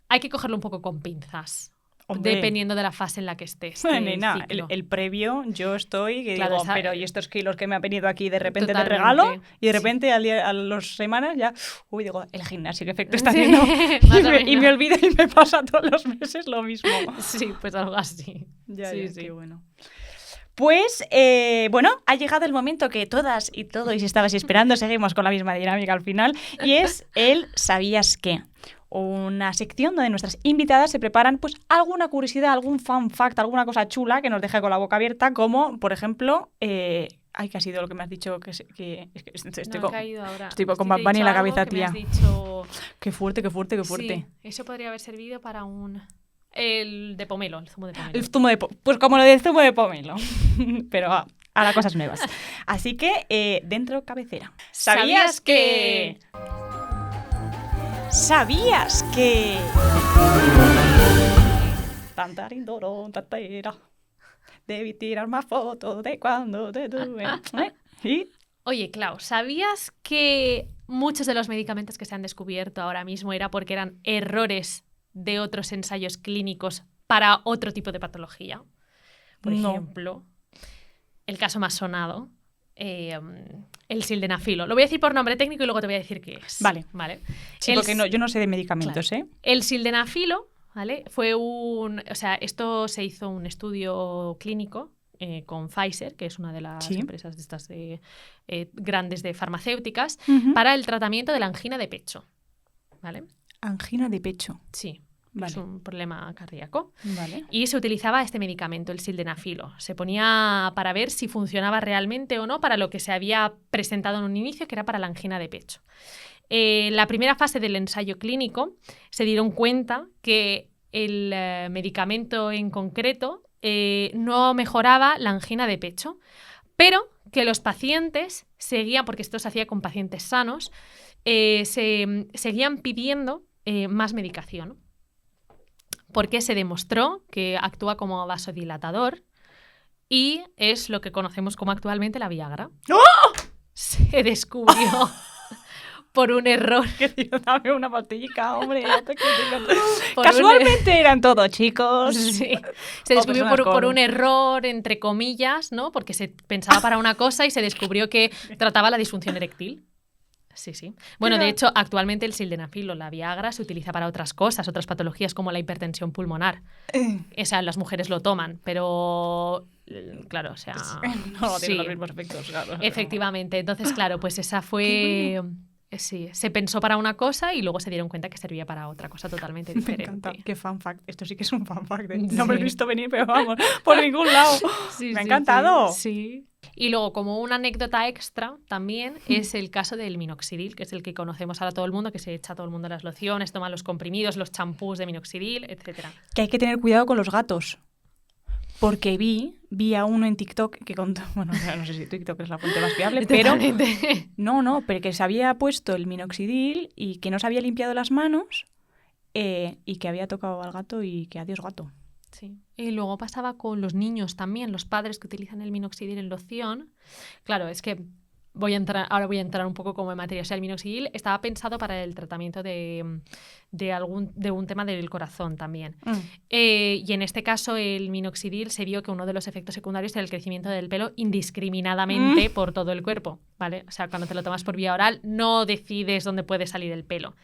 hay que cogerlo un poco con pinzas. Hombre. Dependiendo de la fase en la que estés. Nena, el previo, yo estoy que claro, digo, pero ¿y estos kilos que me han venido aquí de repente de regalo? Y de repente a las semanas ya, digo, el gimnasio, ¿qué efecto está haciendo? Y me olvido y me pasa todos los meses lo mismo. Sí, pues algo así. Ya, qué bueno. Pues, bueno, ha llegado el momento que todas y todos estabais esperando, seguimos con la misma dinámica al final, y es el ¿sabías qué? Una sección donde nuestras invitadas se preparan pues alguna curiosidad, algún fun fact, alguna cosa chula que nos deje con la boca abierta, como, por ejemplo, ¿qué ha sido lo que me has dicho? Estoy con Bad Bunny en la cabeza, tía. Dicho... Qué fuerte. Sí, eso podría haber servido para el de pomelo, el zumo de pomelo. Pues como lo del zumo de pomelo. Pero ahora cosas nuevas. Así que, dentro cabecera. ¿Sabías que...? ¿Sabías que...? Tantarindoro, tantera. Debí tirar más fotos de cuando te tuve. ¿Y? Oye, Clau, ¿sabías que muchos de los medicamentos que se han descubierto ahora mismo era porque eran errores de otros ensayos clínicos para otro tipo de patología? Por ejemplo, el caso más sonado, el sildenafilo. Lo voy a decir por nombre técnico y luego te voy a decir qué es. Vale. Sí, porque yo no sé de medicamentos, claro. El sildenafilo, ¿vale? Esto se hizo un estudio clínico con Pfizer, que es una de las empresas de estas grandes de farmacéuticas, para el tratamiento de la angina de pecho, ¿vale? Angina de pecho. Sí. Vale. Es un problema cardíaco. Vale. Y se utilizaba este medicamento, el sildenafilo. Se ponía para ver si funcionaba realmente o no para lo que se había presentado en un inicio, que era para la angina de pecho. La primera fase del ensayo clínico se dieron cuenta que el medicamento en concreto no mejoraba la angina de pecho, pero que los pacientes seguían, porque esto se hacía con pacientes sanos, seguían pidiendo más medicación. Porque se demostró que actúa como vasodilatador y es lo que conocemos como actualmente la Viagra. ¡Oh! Se descubrió por un error. Dame una pastillica, hombre. Casualmente eran todos chicos. Sí. Se descubrió por un error, entre comillas, ¿no? Porque se pensaba para una cosa y se descubrió que trataba la disfunción eréctil. Sí. Bueno, de hecho, actualmente el sildenafilo, la Viagra, se utiliza para otras cosas, otras patologías como la hipertensión pulmonar. O sea, las mujeres lo toman, pero claro, o sea... No tiene los mismos efectos, claro. Efectivamente. Entonces, claro, pues esa fue Sí, se pensó para una cosa y luego se dieron cuenta que servía para otra cosa totalmente Me diferente. encanta. Qué fan fact. Esto sí que es un fan fact. Sí. No me lo he visto venir, pero vamos, por ningún lado. Sí, Me ha sí, encantado. Sí. Y luego, como una anécdota extra, también es el caso del minoxidil, que es el que conocemos ahora todo el mundo, que se echa a todo el mundo las lociones, toma los comprimidos, los champús de minoxidil, etcétera. Que hay que tener cuidado con los gatos. Porque vi a uno en TikTok que contó, bueno, no sé si TikTok es la fuente más fiable, pero Totalmente. no, pero que se había puesto el minoxidil y que no se había limpiado las manos y que había tocado al gato y que adiós gato. Sí. Y luego pasaba con los niños también, los padres que utilizan el minoxidil en loción. Claro, es que ahora voy a entrar un poco como en materia. O sea, el minoxidil estaba pensado para el tratamiento de un tema del corazón también. Y en este caso, el minoxidil se vio que uno de los efectos secundarios era el crecimiento del pelo indiscriminadamente por todo el cuerpo, ¿vale? O sea, cuando te lo tomas por vía oral, no decides dónde puede salir el pelo.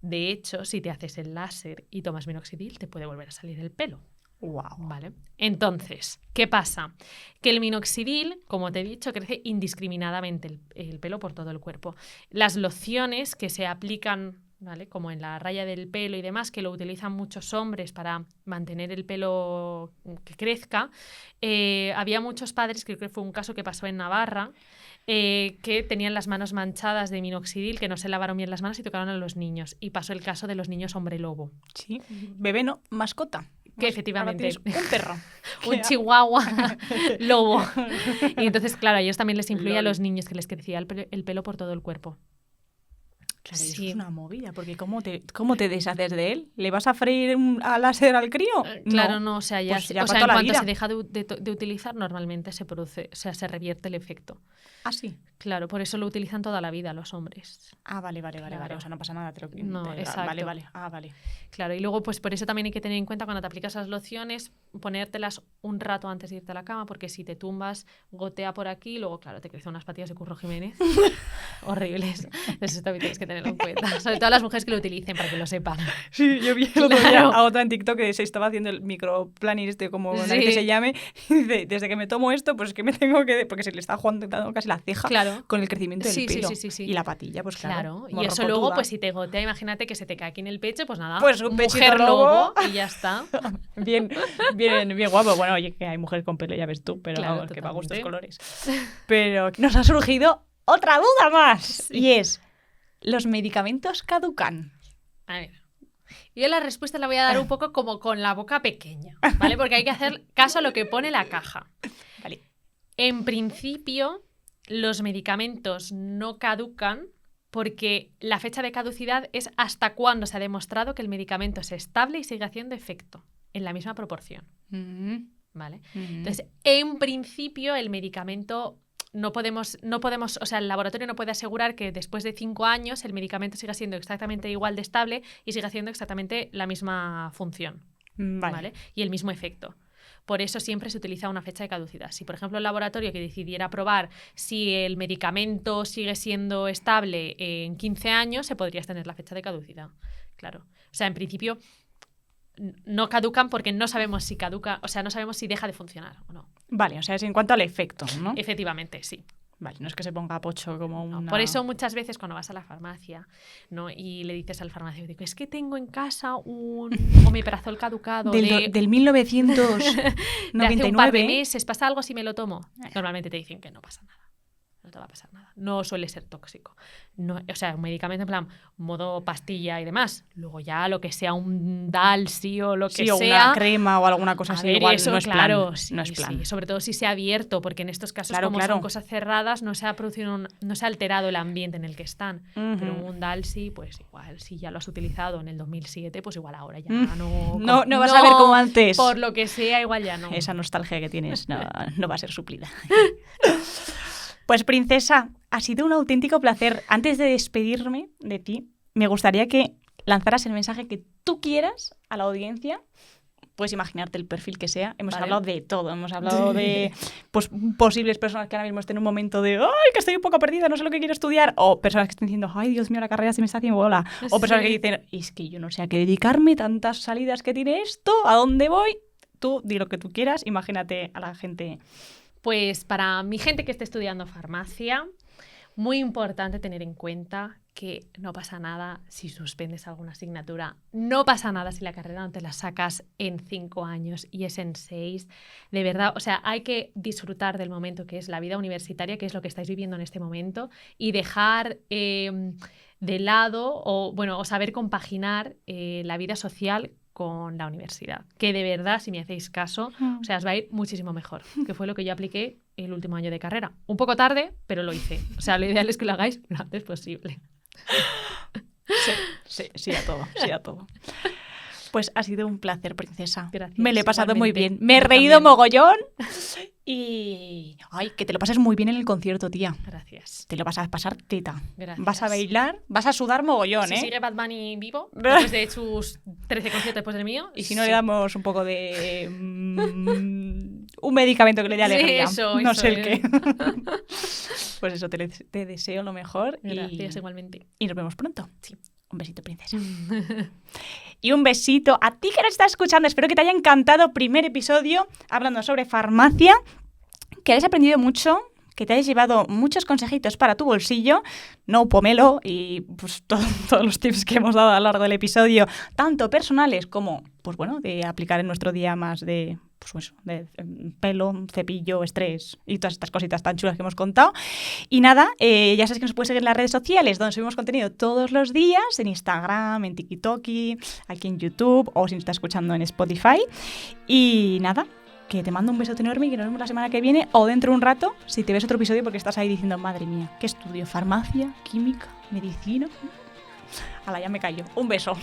De hecho, si te haces el láser y tomas minoxidil, te puede volver a salir el pelo. Wow. Vale. Entonces, ¿qué pasa? Que el minoxidil, como te he dicho, crece indiscriminadamente el pelo por todo el cuerpo. Las lociones que se aplican, ¿vale?, como en la raya del pelo y demás, que lo utilizan muchos hombres para mantener el pelo que crezca, había muchos padres, creo que fue un caso que pasó en Navarra, que tenían las manos manchadas de minoxidil, que no se lavaron bien las manos y tocaron a los niños. Y pasó el caso de los niños hombre lobo. Sí, bebé no, mascota. Que efectivamente. Un perro. Un chihuahua lobo. Y entonces, claro, a ellos también les influía a los niños que les crecía el pelo por todo el cuerpo. Claro, Sí. eso es una movida, porque ¿cómo te deshaces de él? ¿Le vas a freír a láser al crío? Claro, no, o sea, ya, Pues ya o para sea, en toda la cuanto vida. se deja de utilizar, normalmente se produce, o sea, se revierte el efecto. Ah, sí. Claro, por eso lo utilizan toda la vida los hombres. Ah, vale. Claro. O sea, no pasa nada. No, exacto. Vale. Ah, vale. Claro, y luego, pues por eso también hay que tener en cuenta cuando te aplicas las lociones, ponértelas un rato antes de irte a la cama, porque si te tumbas, gotea por aquí, y luego, claro, te crecen unas patillas de Curro Jiménez. Horribles. Entonces, esto también tienes que tenerlo en cuenta. Sobre todo las mujeres que lo utilicen, para que lo sepan. Sí, yo vi el otro día Claro. a otra en TikTok que se estaba haciendo el microplanning como Sí. que se llame. Y dice, desde que me tomo esto, pues es que me tengo que... Porque se le está jugando casi la ceja Claro. con el crecimiento del Sí, pelo. sí. Y la patilla, pues claro. Claro, y eso luego, pues si te gotea, imagínate que se te cae aquí en el pecho, pues nada, Pues un pechito mujer lobo. y ya está. Bien guapo. Bueno, oye, que hay mujer con pelo, ya ves tú, pero Claro, vamos, que para gustos totalmente. colores. Pero nos ha surgido otra duda más. Sí. Y es, ¿los medicamentos caducan? A ver, yo la respuesta la voy a dar un poco como con la boca pequeña, ¿vale? Porque hay que hacer caso a lo que pone la caja. Vale. En principio, los medicamentos no caducan porque la fecha de caducidad es hasta cuando se ha demostrado que el medicamento es estable y sigue haciendo efecto en la misma proporción, ¿vale? Entonces, en principio, el medicamento no podemos, o sea, el laboratorio no puede asegurar que después de 5 años el medicamento siga siendo exactamente igual de estable y siga haciendo exactamente la misma función, ¿vale? Y el mismo efecto. Por eso siempre se utiliza una fecha de caducidad. Si, por ejemplo, el laboratorio que decidiera probar si el medicamento sigue siendo estable en 15 años, se podría extender la fecha de caducidad. Claro. O sea, en principio no caducan porque no sabemos si caduca, o sea, no sabemos si deja de funcionar o no. Vale, o sea, es en cuanto al efecto, ¿no? Efectivamente, sí. Vale, no es que se ponga pocho como una... No, por eso muchas veces cuando vas a la farmacia, ¿no?, y le dices al farmacéutico, es que tengo en casa un omeprazol caducado del 1999. de hace un par de meses, ¿pasa algo si me lo tomo? Normalmente te dicen que no pasa nada. No te va a pasar nada. No suele ser tóxico. No, o sea, un medicamento en plan modo pastilla y demás. Luego ya lo que sea un Dalsi o lo que sea. Sí, o una crema o alguna cosa así. Ver, igual eso, no es claro, plan. sí, No es plan. sí. Sobre todo si se ha abierto, porque en estos casos, Claro, como claro. son cosas cerradas, no se ha producido no se ha alterado el ambiente en el que están. Ujú. Pero un Dalsi, pues igual, si ya lo has utilizado en el 2007, pues igual ahora ya No vas a ver como antes. Por lo que sea, igual ya no. Esa nostalgia que tienes no va a ser suplida. Pues, princesa, ha sido un auténtico placer. Antes de despedirme de ti, me gustaría que lanzaras el mensaje que tú quieras a la audiencia. Puedes imaginarte el perfil que sea. Hemos hablado de todo. Hemos hablado de pues, posibles personas que ahora mismo estén en un momento de ¡ay, que estoy un poco perdida, no sé lo que quiero estudiar! O personas que estén diciendo ¡ay, Dios mío, la carrera se me está haciendo bola! O personas que dicen es que yo no sé a qué dedicarme, tantas salidas que tiene esto, ¿a dónde voy? Tú di lo que tú quieras, imagínate a la gente... Pues para mi gente que esté estudiando farmacia, Muy importante tener en cuenta que no pasa nada si suspendes alguna asignatura, no pasa nada si la carrera no te la sacas en 5 años y es en 6. De verdad, o sea, hay que disfrutar del momento que es la vida universitaria, que es lo que estáis viviendo en este momento, y dejar de lado o saber compaginar la vida social con la universidad. Que de verdad, si me hacéis caso, o sea, os va a ir muchísimo mejor, que fue lo que yo apliqué el último año de carrera. Un poco tarde, pero lo hice. O sea, lo ideal es que lo hagáis lo antes posible. Sí a todo. Pues ha sido un placer, princesa. Gracias, me lo he pasado muy igualmente. bien. Me he Yo reído también. mogollón. Y... Ay, que te lo pases muy bien en el concierto, tía. Gracias. Te lo vas a pasar teta. Gracias. Vas a bailar, vas a sudar mogollón, Si ¿eh? sigue Bad Bunny vivo, después de sus 13 conciertos después del mío. Y si no sí. le damos un poco de... un medicamento que le dé alegría. Sí, no eso sé el es. qué. Pues eso, te deseo lo mejor. Gracias, igualmente. Y nos vemos pronto. Sí. Un besito, princesa. Y un besito a ti que nos estás escuchando. Espero que te haya encantado primer episodio hablando sobre farmacia, que hayas aprendido mucho, que te hayas llevado muchos consejitos para tu bolsillo, no pomelo y pues todos los tips que hemos dado a lo largo del episodio, tanto personales como pues bueno, de aplicar en nuestro día más de pues eso, de pelo, cepillo, estrés y todas estas cositas tan chulas que hemos contado. Y nada, ya sabes que nos puedes seguir en las redes sociales donde subimos contenido todos los días, en Instagram, en TikTok, aquí en YouTube o si nos estás escuchando en Spotify. Y nada, que te mando un besote enorme y que nos vemos la semana que viene o dentro de un rato si te ves otro episodio porque estás ahí diciendo, madre mía, ¿qué estudio? ¿Farmacia? ¿Química? ¿Medicina? Ala, ya me callo. Un beso.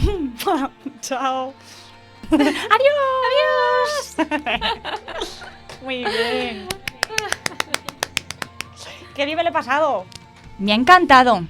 Chao. ¡Adiós! Muy bien. ¡Qué bien me lo he pasado! Me ha encantado.